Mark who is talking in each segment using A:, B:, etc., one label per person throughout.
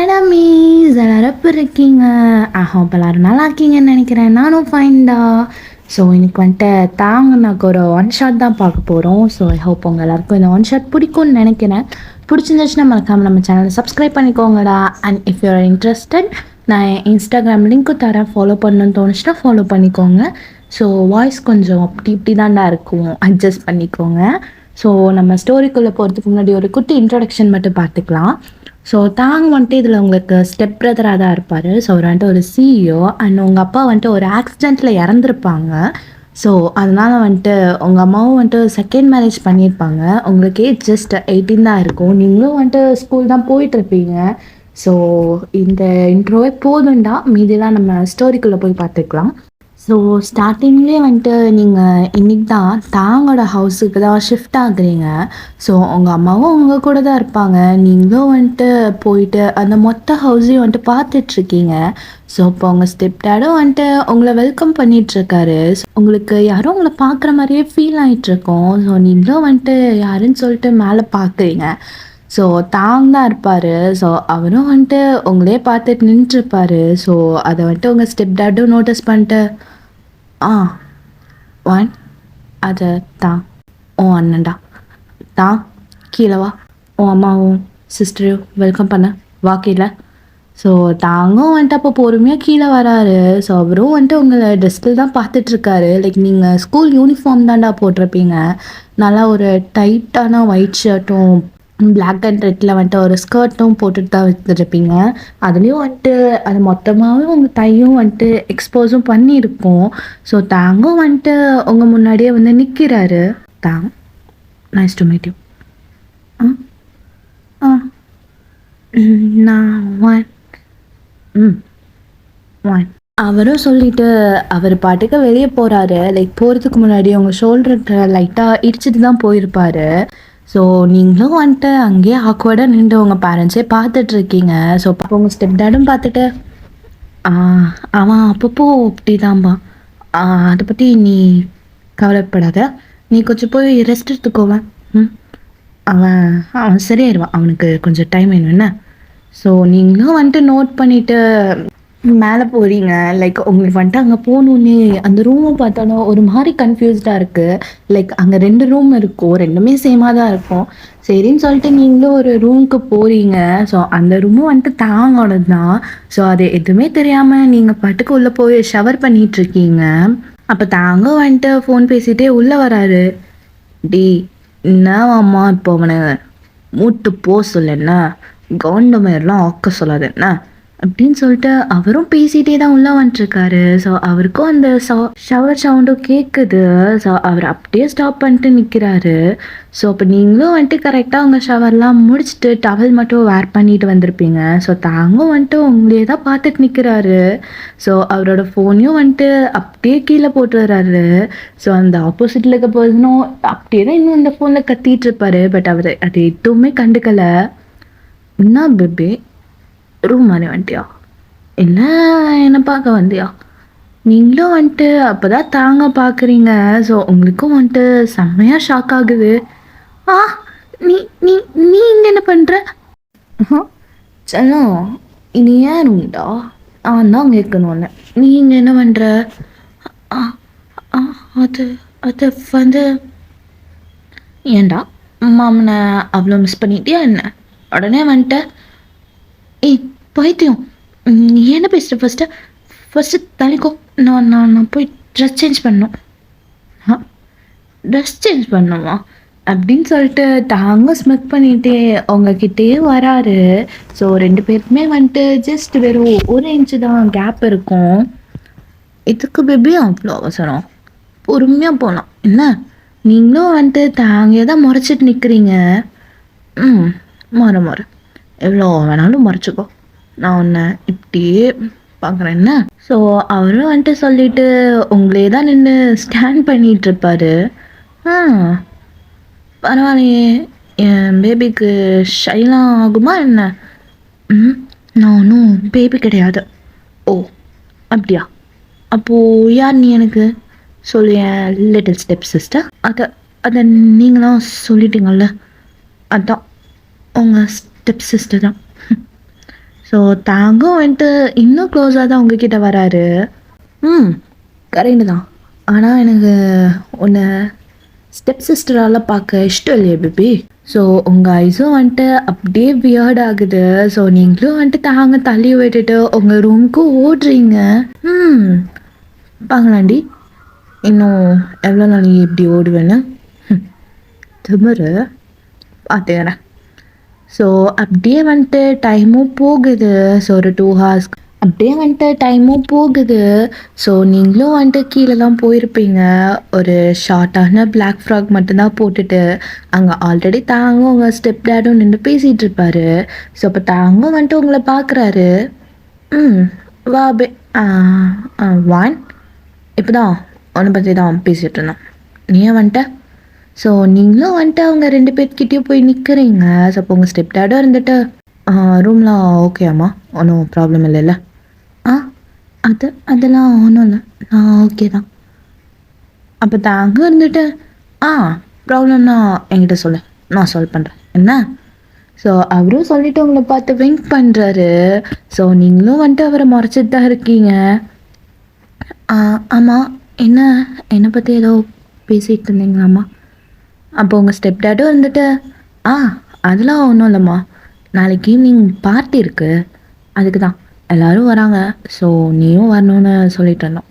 A: Hi டம்மீஸ் எல்லாரும் எப்படி இருக்கீங்க? ஐ ஹோப் எல்லாரும் நல்லா இருக்கீங்கன்னு நினைக்கிறேன். நானும் ஃபைன்டா. ஸோ இன்னைக்கு வந்துட்டு நாங்கள் ஒரு ஒன் ஷாட் தான் பார்க்க போகிறோம். ஸோ ஐ ஹோப் உங்கள் எல்லாருக்கும் இந்த ஒன் ஷாட் பிடிக்கும்னு நினைக்கிறேன். பிடிச்சிருந்துச்சுன்னா மறக்காமல் நம்ம சேனலை சப்ஸ்கிரைப் பண்ணிக்கோங்கடா. And if you are interested, நான் என் இன்ஸ்டாகிராம் லிங்க்கும் தரேன். ஃபாலோ பண்ணணும்னு தோணுச்சுன்னா ஃபாலோ பண்ணிக்கோங்க. ஸோ வாய்ஸ் கொஞ்சம் அப்படி இப்படி தான்டா இருக்கும், அட்ஜஸ்ட் பண்ணிக்கோங்க. ஸோ நம்ம ஸ்டோரிக்குள்ளே போகிறதுக்கு முன்னாடி ஒரு குட்டி இன்ட்ரொடக்ஷன் மட்டும் பார்த்துக்கலாம். ஸோ வந்துட்டு இதில் உங்களுக்கு ஸ்டெப் பிரதராக தான் இருப்பார். ஸோ அவர் வந்துட்டு ஒரு சிஇஓ அண்ட் உங்கள் அப்பா வந்துட்டு ஒரு ஆக்சிடெண்ட்டில் இறந்துருப்பாங்க. ஸோ அதனால் வந்துட்டு உங்கள் அம்மாவும் வந்துட்டு செகண்ட் மேரேஜ் பண்ணியிருப்பாங்க. உங்களுக்கு ஏஜ் ஜஸ்ட் 18 தான் இருக்கும். நீங்களும் வந்துட்டு ஸ்கூல் தான் போயிட்டுருப்பீங்க. ஸோ இந்த இன்ட்ரோவே போதுண்டா, மீதிலாம் நம்ம ஸ்டோரிக்குள்ளே போய் பார்த்துக்கலாம். ஸோ ஸ்டார்டிங்லேயே வந்துட்டு நீங்கள் இன்றைக்கி தான் தாங்களோட ஹவுஸுக்கு தான் ஷிஃப்ட் ஆகுறீங்க. ஸோ உங்கள் அம்மாவும் உங்கள் கூட தான் இருப்பாங்க. நீங்களும் வந்துட்டு போயிட்டு அந்த மொத்த ஹவுஸையும் வந்துட்டு பார்த்துட்ருக்கீங்க. ஸோ இப்போ உங்கள் ஸ்டெப் டேடும் வந்துட்டு உங்களை வெல்கம் பண்ணிகிட்ருக்காரு. உங்களுக்கு யாரும் உங்களை பார்க்குற மாதிரியே ஃபீல் ஆகிட்ருக்கோம். ஸோ நீங்களும் வந்துட்டு யாருன்னு சொல்லிட்டு மேலே பார்க்குறீங்க. ஸோ தான் இருப்பார். ஸோ அவரும் வந்துட்டு உங்களே பார்த்துட்டு நின்றுருப்பார். ஸோ அதை வந்துட்டு உங்கள் ஸ்டெப் டேடும் நோட்டீஸ் பண்ணிட்டு, ஒன் அதை தான் உன் அண்ணன்டா, தான் கீழே வா, உன் அம்மாவும் சிஸ்டரையும் வெல்கம் பண்ண வா கீழே. ஸோ தாங்கும் வந்துட்டு அப்போ பொறுமையாக கீழே வராரு. ஸோ அவரும் வந்துட்டு உங்களை டெஸ்கில் தான் பார்த்துட்ருக்காரு. லைக் நீங்கள் ஸ்கூல் யூனிஃபார்ம் தான்டா போட்டிருப்பீங்க. நல்லா ஒரு டைட்டான ஒயிட் ஷர்ட்டும் பிளாக் அண்ட் ரெட்டில் வந்துட்டு ஒரு ஸ்கர்ட்டும் போட்டுட்டு தான் வச்சுருப்பீங்க. அதுலேயும் வந்துட்டு அது மொத்தமாகவே உங்கள் தையும் வந்துட்டு எக்ஸ்போஸும் பண்ணியிருக்கோம். ஸோ தாங்கும் வந்துட்டு உங்கள் முன்னாடியே வந்து நிற்கிறாரு. தாங், நைஸ் டு மீட் யூ. நான் ஒன் அவரும் சொல்லிட்டு அவர் பாட்டுக்கு வெளியே போகிறாரு. லைக் போகிறதுக்கு முன்னாடி உங்கள் ஷோல்டருக்கு லைட்டாக இடிச்சிட்டு தான் போயிருப்பார். ஸோ நீங்களும் வந்துட்டு அங்கேயே ஆக்வர்டாக நின்று உங்கள் பேரண்ட்ஸே பார்த்துட்ருக்கீங்க. ஸோ உங்கள் ஸ்டெப் டேடும் பார்த்துட்டு, அவன் அப்பப்போ அப்படி தான்பா, அதை பற்றி நீ கவலைப்படாத, நீ கொஞ்சம் போய் ரெஸ்ட் எடுத்துக்கோவேன். அவன் அவன் சரியாயிடுவான், அவனுக்கு கொஞ்சம் டைம் வேணும் என்ன. ஸோ நீங்களும் வந்துட்டு நோட் பண்ணிவிட்டு மேலே போகிறீங்க. லைக் உங்களுக்கு வந்துட்டு அங்கே போகணுன்னே அந்த ரூமை பார்த்தாலும் ஒரு மாதிரி கன்ஃபியூஸ்டாக இருக்குது. லைக் அங்கே 2 ரூம் இருக்கும், ரெண்டுமே சேமாக தான் இருக்கும். சரின்னு சொல்லிட்டு நீங்களும் ஒரு ரூமுக்கு போகிறீங்க. ஸோ அந்த ரூமும் வந்துட்டு தாங்கோடது தான். ஸோ அது எதுவுமே தெரியாமல் நீங்கள் பாட்டுக்கு உள்ளே போய் ஷவர் பண்ணிகிட்ருக்கீங்க. அப்போ தாங்க வந்துட்டு ஃபோன் பேசிகிட்டே உள்ளே வராரு. டி என்ன அம்மா இப்போ அவனை மூட்டு போ சொல்ல என்ன, கவுண்டமெல்லாம் ஆக்க சொல்லாது என்ன அப்படின்னு சொல்லிட்டு அவரும் பேசிகிட்டே தான் உள்ளே வந்துட்டுருக்காரு. ஸோ அவருக்கும் அந்த ஷவர் சவுண்டும் கேட்குது. ஸோ அவர் அப்படியே ஸ்டாப் பண்ணிட்டு நிற்கிறாரு. ஸோ அப்போ நீங்களும் வந்துட்டு கரெக்டாக உங்கள் ஷவர்லாம் முடிச்சுட்டு டவல் மட்டும் வேர் பண்ணிட்டு வந்திருப்பீங்க. ஸோ தாங்கும் வந்துட்டு உங்களே தான் பார்த்துட்டு நிற்கிறாரு. ஸோ அவரோட ஃபோனையும் வந்துட்டு அப்படியே கீழே போட்டுறாரு. ஸோ அந்த ஆப்போசிட்டில் இருக்க பர்சனும் அப்படியே தான் இன்னும் அந்த ஃபோனில் கத்திட்டு இருப்பாரு. பட் அவர் அது எதுவுமே கண்டுக்கலை. என்ன பேபி, ரூம் மாதிரி வந்துட்டியா, இல்லை என்னை பார்க்க வந்தியா? நீங்களும் வந்துட்டு அப்போ தான் தாங்க பார்க்குறீங்க. ஸோ உங்களுக்கும் வந்துட்டு செம்மையாக ஷாக் ஆகுது. நீ நீ நீ இங்கே என்ன பண்ணுற? செல்லம், இனி ஏன் உண்டா? தான் கேட்கணும்ல, நீ இங்கே என்ன பண்ணுற? அது அது வந்து ஏண்டா மாமனை அவ்வளோ மிஸ் பண்ணிட்டியா என்ன? உடனே வந்துட்ட. ஏய் பைத்தியம், நீ என்ன பேசுகிற? ஃபஸ்ட்டு தலைக்கோ. நான் போய் ட்ரெஸ் சேஞ்ச் பண்ணணும். ட்ரெஸ் சேஞ்ச் பண்ணணுமா அப்படின்னு சொல்லிட்டு தாங்க ஸ்மெக் பண்ணிகிட்டே உங்ககிட்டே வராரு. ஸோ 2 பேருக்குமே வந்துட்டு ஜஸ்ட் வெறும் 1 இன்ச்சு தான் கேப் இருக்கும். இதுக்கு பேபி அவ்வளோ அவசரம், பொறுமையாக போகலாம் என்ன. நீங்களும் வந்துட்டு தாங்க தான் முறைச்சிட்டு நிற்கிறீங்க. முறை எவ்வளோ வேணாலும் மறைச்சிக்கோ, நான் உன்னை இப்படியே பார்க்குறேன் என்ன. ஸோ அவரும் வந்துட்டு சொல்லிவிட்டு உங்களே தான் நின்று ஸ்கேன் பண்ணிகிட்ருப்பாரு. பரவாயில்லையே, என் பேபிக்கு ஷைலாம் ஆகுமா என்ன? நான் ஒன்றும் பேபி கிடையாது. ஓ அப்படியா, அப்போது யார் நீ எனக்கு சொல்லு, என் லிட்டில் ஸ்டெப் சிஸ்டர். அதை நீங்களாம் சொல்லிட்டீங்கள்ல, அதான் உங்கள் ஸ்டெப் சிஸ்டர் தான். ஸோ தாங்கும் வந்துட்டு இன்னும் க்ளோஸாக தான் உங்ககிட்ட வராரு. ம். கரெக்டு தான். ஆனா எனக்கு உன்ன ஸ்டெப் சிஸ்டரால பார்க்க இஷ்டம் இல்லையே பேபி. ஸோ உங்க ஐஸும் வந்துட்டு அப்படியே வியர்ட் ஆகுது. ஸோ நீங்களும் வந்துட்டு தாங்க தள்ளி விட்டுட்டு உங்க ரூமுக்கு ஓடுறீங்க. ம். பார்க்கலாண்டி. இன்னும் எவ்வளோ நாள் நீ இப்படி ஓடுவேன்னு? திமிரு. பார்த்துக்கிறேன். ஸோ அப்படியே வந்துட்டு டைமும் போகுது. ஸோ ஒரு 2 ஹார்ஸ் அப்படியே வந்துட்டு டைமும் போகுது. ஸோ நீங்களும் வந்துட்டு கீழே தான் போயிருப்பீங்க. ஒரு ஷார்ட்டான பிளாக் ஃப்ராக் மட்டும்தான் போட்டுட்டு அங்கே ஆல்ரெடி தாங்க உங்கள் ஸ்டெப் டேடும் நின்று பேசிகிட்டு இருப்பாரு. ஸோ அப்போ தாங்க வந்துட்டு உங்களை பார்க்குறாரு. ம். வா பே வான் இப்போ தான் உன்னை பற்றி தான் பேசிகிட்டு இருந்தோம். நீ ஏன் வந்துட்ட? ஸோ நீங்களும் வந்துட்டு அவங்க 2 பேர்கிட்டயும் போய் நிற்கிறீங்க. ஸோ அப்போ உங்கள் ஸ்டெப் டேடும் இருந்துட்டு ரூம்லாம் ஓகேம்மா, ஒன்றும் ப்ராப்ளம் இல்லைல்ல? ஆ அதெல்லாம் ஒன்றும் இல்லை, நான் ஓகே தான். அப்போ தாங்க இருந்துட்டு ப்ராப்ளம்னா என்கிட்ட சொல்லு, நான் சால்வ் பண்ணுறேன் என்ன? ஸோ அவரும் சொல்லிட்டு உங்களை பார்த்து விங்க் பண்ணுறாரு. ஸோ நீங்களும் வந்துட்டு அவரை முறைச்சிட்டு தான் இருக்கீங்க. ஆமாம், என்னை பற்றி ஏதோ பேசிகிட்டு இருந்தீங்களாம்மா? அப்போ உங்கள் ஸ்டெப் டேடும் இருந்துட்டு அதெல்லாம் ஒன்றும் இல்லைம்மா, நாளைக்கு ஈவினிங் பார்ட்டி இருக்குது, அதுக்கு தான் எல்லோரும் வராங்க, ஸோ நீயும் வரணும்னு சொல்லிட்டு இருந்தோம்.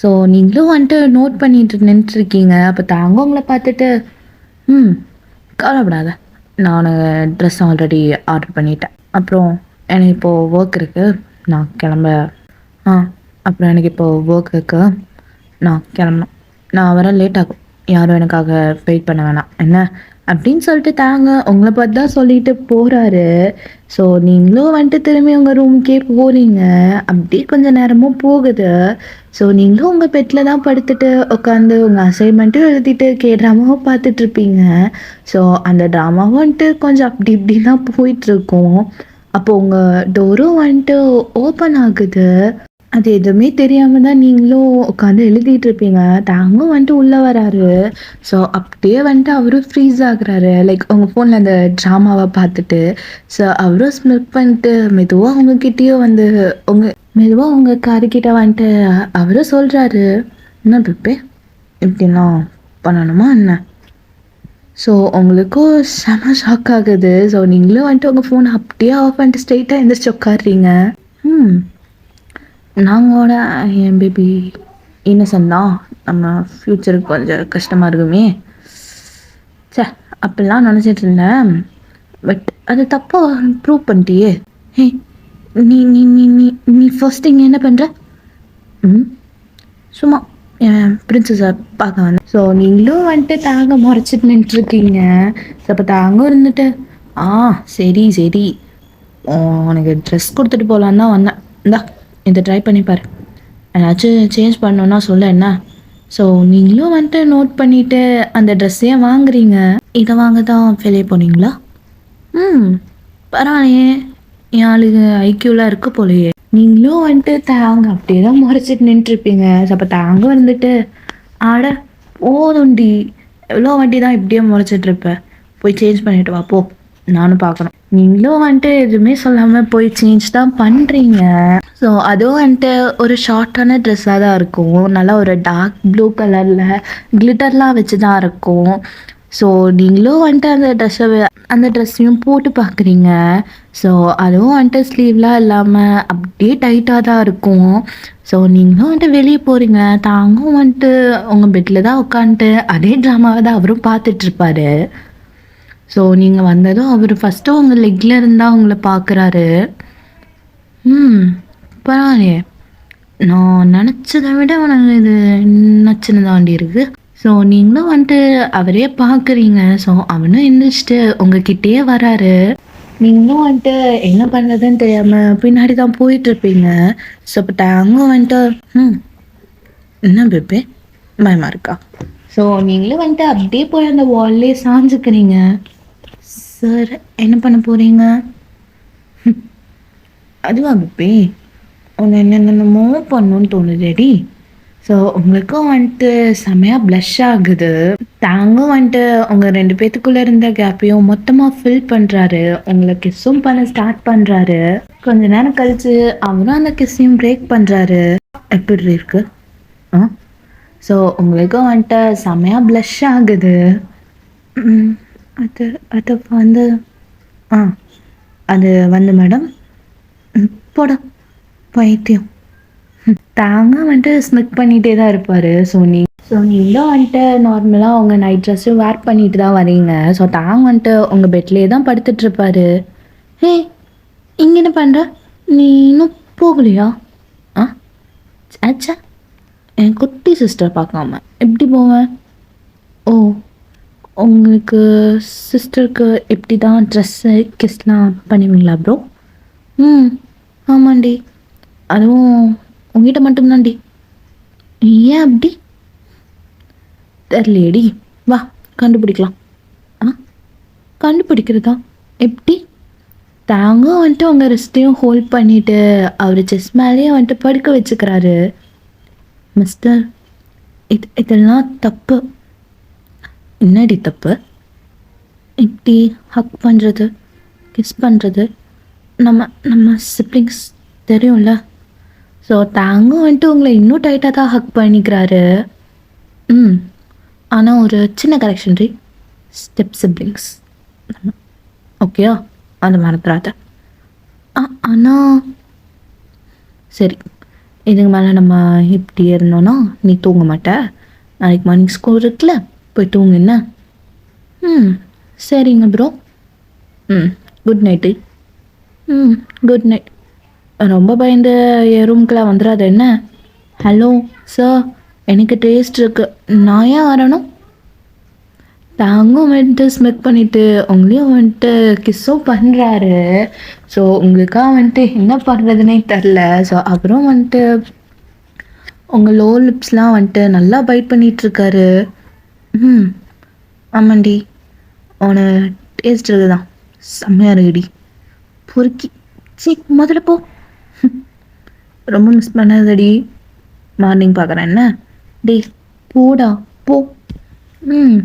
A: ஸோ நீங்களும் வந்துட்டு நோட் பண்ணிட்டு நின்றுருக்கீங்க. அப்போ தாங்க உங்களை பார்த்துட்டு கவலைப்படாத, நான் ட்ரெஸ் ஆல்ரெடி ஆர்டர் பண்ணிட்டேன். அப்புறம் எனக்கு இப்போது ஒர்க் இருக்குது, நான் கிளம்ப அப்புறம் எனக்கு இப்போது ஒர்க் இருக்குது, நான் கிளம்பணும், நான் வர லேட் ஆகும், யாரும் எனக்காக வெயிட் பண்ண வேணாம் என்ன அப்படின்னு சொல்லிட்டு தாங்க உங்களை பார்த்து தான் சொல்லிட்டு போகிறாரு. ஸோ நீங்களும் வந்துட்டு திரும்பி உங்கள் ரூமுக்கே போகிறீங்க. அப்படியே கொஞ்சம் நேரமும் போகுது. ஸோ நீங்களும் உங்கள் பெட்டில் தான் படுத்துட்டு உட்காந்து உங்கள் அசைன்மெண்ட்டும் எழுதிட்டு ட்ராமாவும் பார்த்துட்ருப்பீங்க. ஸோ அந்த ட்ராமாவும் வந்துட்டு கொஞ்சம் அப்படி இப்படி தான் போயிட்டுருக்கோம். அப்போ உங்கள் டோரும் வந்துட்டு ஓப்பன் ஆகுது. அது எதுவுமே தெரியாமல் தான் நீங்களும் உட்காந்து எழுதிட்டு இருப்பீங்க. தாங்கும் வந்துட்டு உள்ளே வராரு. ஸோ அப்படியே வந்துட்டு அவரும் ஃப்ரீஸ் ஆகுறாரு, லைக் உங்கள் ஃபோனில் அந்த ட்ராமாவை பார்த்துட்டு. ஸோ அவரும் ஸ்மிக் பண்ணிட்டு மெதுவாக அவங்கக்கிட்டேயும் வந்து மெதுவாக உங்கள் காதுகிட்ட வந்துட்டு அவரும் சொல்கிறாரு, என்ன பிப்பே இப்படிலாம் பண்ணணுமா என்ன? ஸோ உங்களுக்கும் செம ஷாக் ஆகுது. ஸோ நீங்களும் வந்துட்டு உங்கள் ஃபோனை அப்படியே ஆஃப் பண்ணிட்டு ஸ்ட்ரெயிட்டாக எந்திரிச்சு உட்காடுறீங்க. நாங்களோட என் பேபி இன்னசென்ட் தான், நம்ம ஃப்யூச்சருக்கு கொஞ்சம் கஷ்டமாக இருக்குமே. அப்படிலாம் நினச்சிட்டு இருந்தேன், பட் அது தப்பாக ப்ரூவ் பண்ணிட்டியே. ஹே நீ நீ நீ நீ நீ ஃபர்ஸ்ட் இங்கே என்ன பண்ணுற? சும்மா என் பிரின்சஸை பார்க்க வந்தேன். ஸோ நீங்களும் வந்துட்டு தாங்க முறைச்சிட்டு நின்றுருக்கீங்க. ஸோ அப்போ தாங்க இருந்துட்டு சரி சரி, உனக்கு ட்ரெஸ் கொடுத்துட்டு போகலான்னு தான் வந்தேன், இந்தா இதை ட்ரை பண்ணிப்பார், ஏதாச்சும் சேஞ்ச் பண்ணோன்னா சொல்ல என்ன? ஸோ நீங்களும் வந்துட்டு நோட் பண்ணிவிட்டு அந்த ட்ரெஸ்ஸையே வாங்குறீங்க. இதை வாங்க தான் வெளியே போனீங்களா? பரவாயில்லையே, என் ஆளுங்க ஐக்கியூலாம் இருக்க போலையே. நீங்களும் வந்துட்டு தாங்க அப்படியே தான் முறைச்சிட்டு நின்றுருப்பீங்க. ஸோ அப்போ தாங்க வந்துட்டு ஆட போதுண்டி, எவ்வளோ வண்டி தான் இப்படியே முறைச்சிட்ருப்பேன், போய் சேஞ்ச் பண்ணிட்டு வா போ, நானும் பார்க்கணும். நீங்களும் வந்துட்டு எதுவுமே சொல்லாமல் போய் சேஞ்ச் தான் பண்ணுறீங்க. ஸோ அதுவும் வந்துட்டு ஒரு ஷார்ட்டான ட்ரெஸ்ஸாக தான் இருக்கும், நல்லா ஒரு டார்க் ப்ளூ கலரில் கிளிட்டர்லாம் வச்சு தான் இருக்கும். ஸோ நீங்களும் வந்துட்டு அந்த ட்ரெஸ்ஸையும் போட்டு பார்க்குறீங்க. ஸோ அதுவும் வந்துட்டு ஸ்லீவ்லாம் இல்லாமல் அப்படியே டைட்டாக தான் இருக்கும். ஸோ நீங்களும் வந்துட்டு வெளியே போகிறீங்க. தாங்கும் வந்துட்டு உங்கள் பெட்டில் தான் உட்காந்துட்டு அதே ட்ராமாவை தான் அவரும் பார்த்துட்ருப்பாரு. ஸோ நீங்கள் வந்ததும் அவர் ஃபஸ்ட்டு உங்கள் லெக்கில் இருந்தால் உங்களை பார்க்குறாரு. பரவாயில்லையே, நான் நினச்சதை விட உனக்கு இது நச்சுன்னு தாண்டி இருக்குது. ஸோ நீங்களும் வந்துட்டு அவரே பார்க்குறீங்க. ஸோ அவனும் எந்திரிச்சிட்டு உங்ககிட்டயே வராரு. நீங்களும் வந்துட்டு என்ன பண்ணுறதுன்னு தெரியாமல் பின்னாடி தான் போயிட்டுருப்பீங்க. ஸோ இப்போ தாங்கும் வந்துட்டு என்ன பேபே பயமாக இருக்கா? ஸோ நீங்களும் வந்துட்டு அப்படியே போய் அந்த வால்லே சாஞ்சுக்கிறீங்க. சார் என்ன பண்ண போகிறீங்க? அதுவா பேபி, உன்னை என்னென்னமோ பண்ணணுன்னு தோணுதேடி. ஸோ உங்களுக்கும் வந்துட்டு செமையாக ப்ளஷ் ஆகுது. தாங்கும் வந்துட்டு உங்கள் 2 பேத்துக்குள்ளே இருந்த கேப்பையும் மொத்தமாக ஃபில் பண்ணுறாரு. உங்களை கிஸ்ஸும் பண்ண ஸ்டார்ட் பண்ணுறாரு. கொஞ்ச நேரம் கழிச்சு அவரும் அந்த கிஸ்ஸையும் பிரேக் பண்ணுறாரு. எப்படி இருக்கு? ஆ ஸோ உங்களுக்கும் வந்துட்டு செமையாக ப்ளஷ் ஆகுது. ம், அது அது வந்து ஆ அது வந்து மேடம் போட பைத்தியம். தாங்க வந்துட்டு ஸ்மிக் பண்ணிகிட்டே தான் இருப்பார். நீங்களும் வந்துட்டு நார்மலாக உங்கள் நைட் ட்ரெஸ்ஸும் வேர் பண்ணிட்டு தான் வரீங்க. ஸோ தாங்க வந்துட்டு உங்கள் பெட்லேயே தான் படுத்துட்ருப்பாரு. ஹே, இங்கே என்ன பண்ணுற? நீ இன்னும் போகலையா? ஆ ஆச்சா, என் குட்டி சிஸ்டர் பார்க்காம எப்படி போவேன்? ஓ, உங்களுக்கு சிஸ்டருக்கு எப்படி தான் ட்ரெஸ்ஸு கிஸ்லாம் பண்ணுவீங்களா ப்ரோ? ம், ஆமாண்டி. அதுவும் உங்ககிட்ட மட்டும்தான்டி. ஏன் அப்படி? தெரியலையேடி. வா கண்டுபிடிக்கலாம். ஆ கண்டுபிடிக்கிறதா? எப்படி? தாங்க வந்துட்டு உங்கள் ரெஸ்ட்டையும் ஹோல்ட் பண்ணிவிட்டு அவர் செஸ் மேலேயே வந்துட்டு படுக்க வச்சுக்கிறாரு. மிஸ்டர், இதெல்லாம் தப்பு. என்னடி தப்பு? இப்படி ஹக் பண்ணுறது, கிஸ் பண்ணுறது, நம்ம நம்ம சிப்ளிங்ஸ் தெரியும்ல. ஸோ தாங்க வந்துட்டு உங்களை இன்னும் டைட்டாக தான் ஹக் பண்ணிக்கிறாரு. ம், ஆனால் ஒரு சின்ன கரெக்ஷன் ரீ, ஸ்டெப் சிப்ளிங்ஸ். ஓகேயா? அந்த மறந்துடாத. ஆனால் சரி, இதுக்கு மேலே நம்ம இப்படி இருந்தோன்னா நீ தூங்க மாட்ட. நாளைக்கு மார்னிங் ஸ்கூல் இருக்குல்ல, போய் தூங்கு என்ன? ம், சரிங்க ப்ரோ. ம், குட் நைட்டு. ம், குட் நைட். ரொம்ப பயந்து என் ரூம்குள்ளே வந்துடாத என்ன? ஹலோ சார், எனக்கு டேஸ்ட் இருக்கு, நான் ஏன் வரணும்? தாங்கும் வந்துட்டு ஸ்மெக் பண்ணிவிட்டு உங்களையும் வந்துட்டு கிஸ்ஸும் பண்ணுறாரு. ஸோ உங்களுக்காக வந்துட்டு என்ன பண்ணுறதுனே தெரில. ஸோ அப்புறம் வந்துட்டு உங்கள் லோ லிப்ஸ்லாம் வந்துட்டு நல்லா பைட் பண்ணிகிட்ருக்காரு. ம், ஆமாண்டி, அவனை டேஸ்ட் இருக்குதான், செம்மையாக இருக்குடி. பொறுக்கி சீ, முதல்ல போ. ரொம்ப மிஸ் பண்ணாதடி. மார்னிங் பார்க்குறேன் என்ன? டே போடா போ. ம்,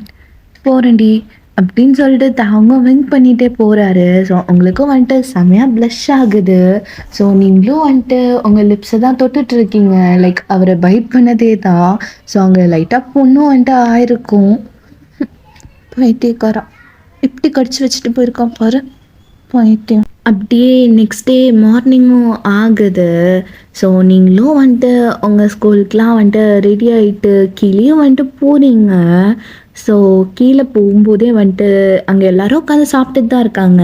A: போகிறேன்டி அப்படின்னு சொல்லிட்டு தாங்க விங்க் பண்ணிகிட்டே போகிறாரு. ஸோ உங்களுக்கும் வந்துட்டு செமையாக ப்ளஷ் ஆகுது. ஸோ நீங்களும் வந்துட்டு உங்கள் லிப்ஸை தான் தொட்டுட்ருக்கீங்க. லைக் அவரை பைட் பண்ணதே தான். ஸோ அங்கே லைட்டாக பொண்ணும் வந்துட்டு ஆயிருக்கும். பைத்தியக்காரா, இப்படி கடிச்சு வச்சுட்டு போயிருக்கான் பாரு, பைத்தியம். அப்படியே நெக்ஸ்ட் டே மார்னிங்கும் ஆகுது. ஸோ நீங்களும் வந்துட்டு உங்கள் ஸ்கூலுக்கெலாம் வந்துட்டு ரெடி ஆகிட்டு கீழேயும் வந்துட்டு போகிறீங்க. ஸோ கீழே போகும்போதே வந்துட்டு அங்கே எல்லோரும் உட்காந்து சாப்பிட்டுட்டு தான் இருக்காங்க.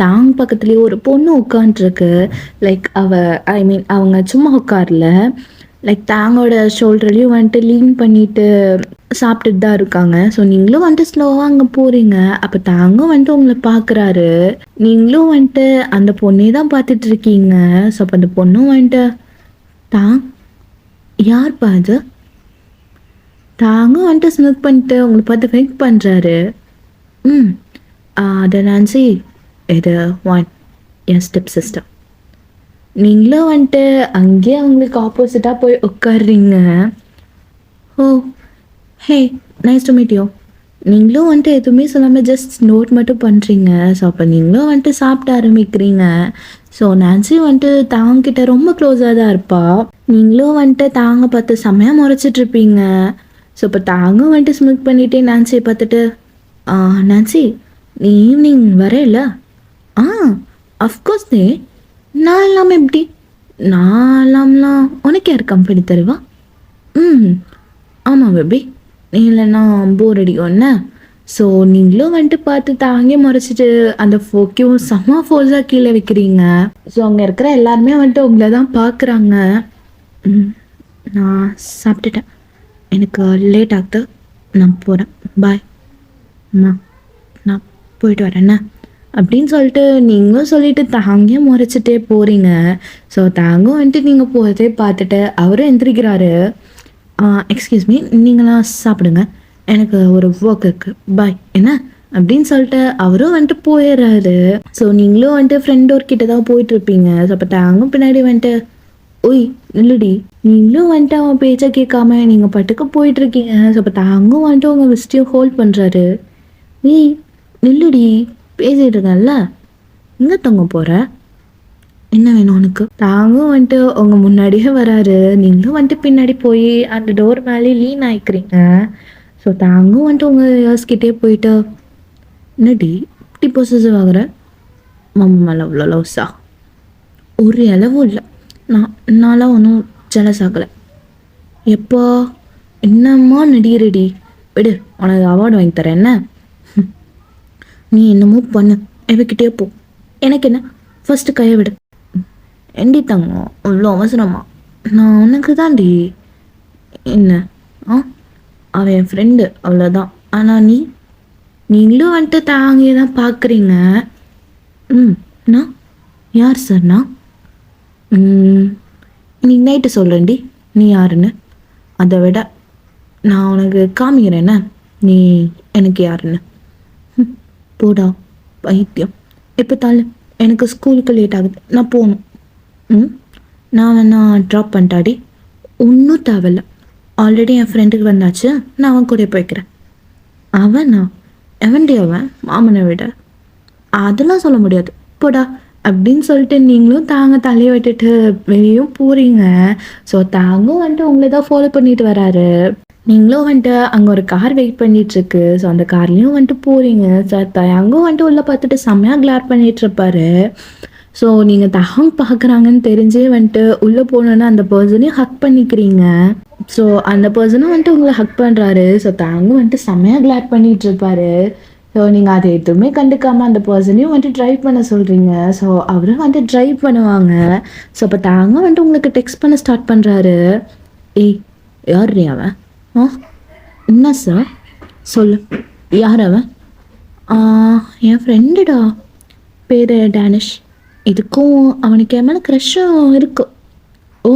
A: தாங்க பக்கத்துலேயே ஒரு பொண்ணு உட்காண்ட்ருக்கு. லைக் அவங்க சும்மா உட்காரல, லைக் தாங்கோட ஷோல்டர்லேயும் வந்துட்டு லீன் பண்ணிட்டு சாப்பிட்டுட்டு தான் இருக்காங்க. ஸோ நீங்களும் வந்துட்டு ஸ்லோவாக அங்கே போகிறீங்க. அப்போ தாங்க வந்துட்டு உங்களை பார்க்குறாரு. நீங்களும் வந்துட்டு அந்த பொண்ணே தான் பார்த்துட்டு இருக்கீங்க. ஸோ அப்போ அந்த பொண்ணும் வந்துட்டு தாங், யார்ப்பா அது? தாங்க வந்துட்டு ஸ்மிக் பண்ணிட்டு உங்களை பார்த்து வெயிட் பண்ணுறாரு. ம், அதை நான்சி, இது ஒன் என் ஸ்டெப் சிஸ்டம். நீங்களும் வந்துட்டு அங்கேயே அவங்களுக்கு ஆப்போசிட்டாக போய் உட்காடுறீங்க. ஓ, ஹே, நைஸ் டு மீட் யூ. நீங்களும் வந்துட்டு எதுவுமே சொல்லாமல் ஜஸ்ட் நோட் மட்டும் பண்ணுறீங்க. ஸோ அப்போ நீங்களும் வந்துட்டு சாப்பிட ஆரம்பிக்கிறீங்க. ஸோ நான்சி வந்துட்டு தாங்கிட்ட ரொம்ப க்ளோஸாக தான் இருப்பா. நீங்களும் வந்துட்டு தாங்க பார்த்து செம்மையாக முறைச்சிட்ருப்பீங்க. ஸோ இப்போ தாங்க வந்துட்டு ஸ்மிக் பண்ணிகிட்டே நான்சியை பார்த்துட்டு, நான்சி, நீ ஈவினிங் வரையில? ஆ, அஃப்கோர்ஸ் நீ. நான் இல்லாமல் எப்படி? நான் இல்லாமலாம் உனக்கு யார் கம்பெனி தருவா? ம், ஆமாம் பேபி, நீ இல்லைன்னா போர் அடிக்கும் என்ன? ஸோ நீங்களும் வந்துட்டு பார்த்து தாங்கே முறைச்சிட்டு அந்த ஃபோக்கையும் செம்ம ஃபோர்ஸாக கீழே வைக்கிறீங்க. ஸோ அங்கே இருக்கிற எல்லாருமே வந்துட்டு உங்களை தான் பார்க்குறாங்க. நான் சாப்பிட்டுட்டேன், எனக்கு லேட் ஆகுது, நான் போகிறேன், பாய் அம்மா, நான் போயிட்டு வரேன் என்ன அப்படின்னு சொல்லிட்டு நீங்களும் சொல்லிட்டு தாங்கே முறைச்சிட்டே போகிறீங்க. ஸோ தாங்கும் வந்துட்டு நீங்கள் போகிறதே பார்த்துட்டு அவரும் எந்திரிக்கிறாரு. எக்ஸ்கியூஸ் மீ, நீங்களாம் சாப்பிடுங்க, எனக்கு ஒரு ஒர்க் இருக்குது, பாய் என்ன அப்படின்னு சொல்லிட்டு அவரும் வந்துட்டு போயிடுறாரு. ஸோ நீங்களும் வந்துட்டு ஃப்ரெண்ட் டோர் கிட்ட தான் போயிட்டுருப்பீங்க. ஸோ அப்போ தாங்கும் பின்னாடி வந்துட்டு, ஓ ஓய் நில்லுடி, நீங்களும் வந்துட்டு அவன் பேச்சை கேட்காம நீங்கள் பட்டுக்கு போயிட்டு இருக்கீங்க. ஸோ அப்போ தாங்கும் வந்துட்டு உங்கள் விசிட்டியும் ஹோல்ட் பண்ணுறாரு. ஏய் நில்லுடி, பேசிட்டு இருக்கேன்ல, எங்கே தங்க போகிற? என்ன வேணும் உனக்கு? தாங்கும் வந்துட்டு உங்கள் முன்னாடியே வராரு, நீங்களும் வந்துட்டு பின்னாடி போய் அந்த டோர் மேலே லீன் ஆயிக்கிறீங்க. ஸோ தாங்கும் வந்துட்டு உங்கள் யோசிக்கிட்டே போயிட்டு, என்னடி இப்படி பொசசிவ் ஆகுற? மம்மி மேலே அவ்வளோ லவ்ஸா? ஒரு அளவும் இல்லை. என்னால் ஒன்றும் ஜெலஸ் ஆகலை. எப்போ என்னம்மா நடிகரடி, விடு, உனக்கு அவார்டு வாங்கி தரேன். என்ன நீ என்னமோ பண்ணு, எவக்கிட்டே போ, எனக்கு என்ன, ஃபஸ்ட்டு கையை விடு. எண்டி தங்கம் அவ்வளோ அவசரமா? நான் உனக்கு தான்டி. என்ன அவன் என் ஃப்ரெண்டு, அவ்வளோதான். ஆனால் நீங்களும் வந்துட்டு தாங்கியே தான் பார்க்குறீங்க. நான் யார் சார்ண்ணா? இன்னைக்கு நைட்டு சொல்கிறேன்டி நீ யாருன்னு. அதை விட நான் உனக்கு காமிக்கிறேன்ன நீ எனக்கு யாருன்னு. போடா பைத்தியம். எப்போ தாள் எனக்கு ஸ்கூலுக்கு லேட் ஆகுது, நான் போகணும். நான் வேணா ட்ராப் பண்ணிட்டாடி. ஒன்றும் தேவையில்ல, ஆல்ரெடி என் ஃப்ரெண்டுக்கு வந்தாச்சு, நான் அவன் கூட போய்க்கிறேன். அவனா? எவன்டி அவன்? மாமனை விட? அதெல்லாம் சொல்ல முடியாது, போடா அப்படின்னு சொல்லிட்டு நீங்களும் தாங்க தலையை விட்டுட்டு வெளியும் போகிறீங்க. ஸோ தாங்கும் வந்துட்டு உங்களை தான் ஃபாலோ பண்ணிட்டு வராரு. நீங்களும் வந்துட்டு அங்கே ஒரு கார் வெயிட் பண்ணிகிட்ருக்கு. ஸோ அந்த கார்லேயும் வந்துட்டு போகிறீங்க. ஸோ தாங்கும் வந்துட்டு உள்ளே பார்த்துட்டு செம்மையாக கிளார் பண்ணிகிட்ருப்பாரு. ஸோ நீங்கள் தாங்க பார்க்குறாங்கன்னு தெரிஞ்சே வந்துட்டு உள்ளே போகணுன்னு அந்த பர்சனையும் ஹக் பண்ணிக்கிறீங்க. ஸோ அந்த பர்சனும் வந்துட்டு உங்களை ஹக் பண்ணுறாரு. ஸோ தாங்கும் வந்துட்டு செம்மையாக கிளார் பண்ணிகிட்ருப்பாரு. ஸோ நீங்கள் அதை எதுவுமே கண்டுக்காமல் அந்த பர்சனையும் வந்துட்டு ட்ரைவ் பண்ண சொல்கிறீங்க. ஸோ அவரும் வந்துட்டு ட்ரைவ் பண்ணுவாங்க. ஸோ அப்போ தாங்க வந்துட்டு உங்களுக்கு டெக்ஸ்ட் பண்ண ஸ்டார்ட் பண்ணுறாரு. ஏய் யார் நீ அவன்? என்ன சார் சொல்லு, யார் அவன்? என் ஃப்ரெண்டுடா, பேர் டேனிஷ். இதுக்கும் அவனுக்கு என் மேலே க்ரஷ்ஷும் இருக்கு. ஓ,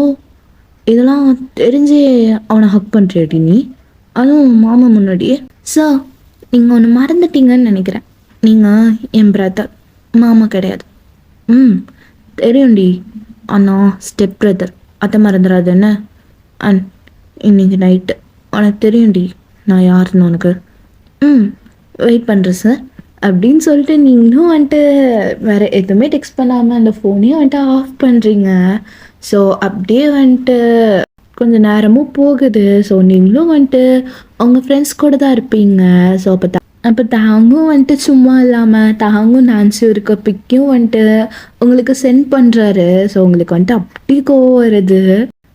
A: இதெல்லாம் தெரிஞ்சே அவனை ஹக் பண்ணுறியாடி நீ, அதுவும் மாமா முன்னாடியே? சார் நீங்கள் ஒன்று மறந்துட்டீங்கன்னு நினைக்கிறேன். நீங்கள் என் பிரதர், மாமா கிடையாது. தெரியும்டி, அண்ணா ஸ்டெப் பிரதர், அதை மறந்துடாது என்ன? அண்ட் இன்னைக்கு நைட்டு உனக்கு தெரியும்டி நான் யாருன்னு உனக்கு. வெயிட் பண்ணுறேன் சார் அப்படின்னு சொல்லிட்டு நீங்களும் வந்துட்டு வேறு எதுவுமே டெக்ஸ்ட் பண்ணாமல் அந்த ஃபோனையும் வந்துட்டு ஆஃப் பண்ணுறீங்க. ஸோ அப்படியே வந்துட்டு கொஞ்சம் நேரமும் போகுது. ஸோ நீங்களும் வந்துட்டு உங்கள் ஃப்ரெண்ட்ஸ் கூட தான் இருப்பீங்க. ஸோ அப்போ தாங்கும் வந்துட்டு சும்மா இல்லாமல் தாங்கும் நான்சியும் இருக்க பிக்கையும் வந்துட்டு உங்களுக்கு சென்ட் பண்ணுறாரு. ஸோ உங்களுக்கு வந்துட்டு அப்படி கோவம் வருது.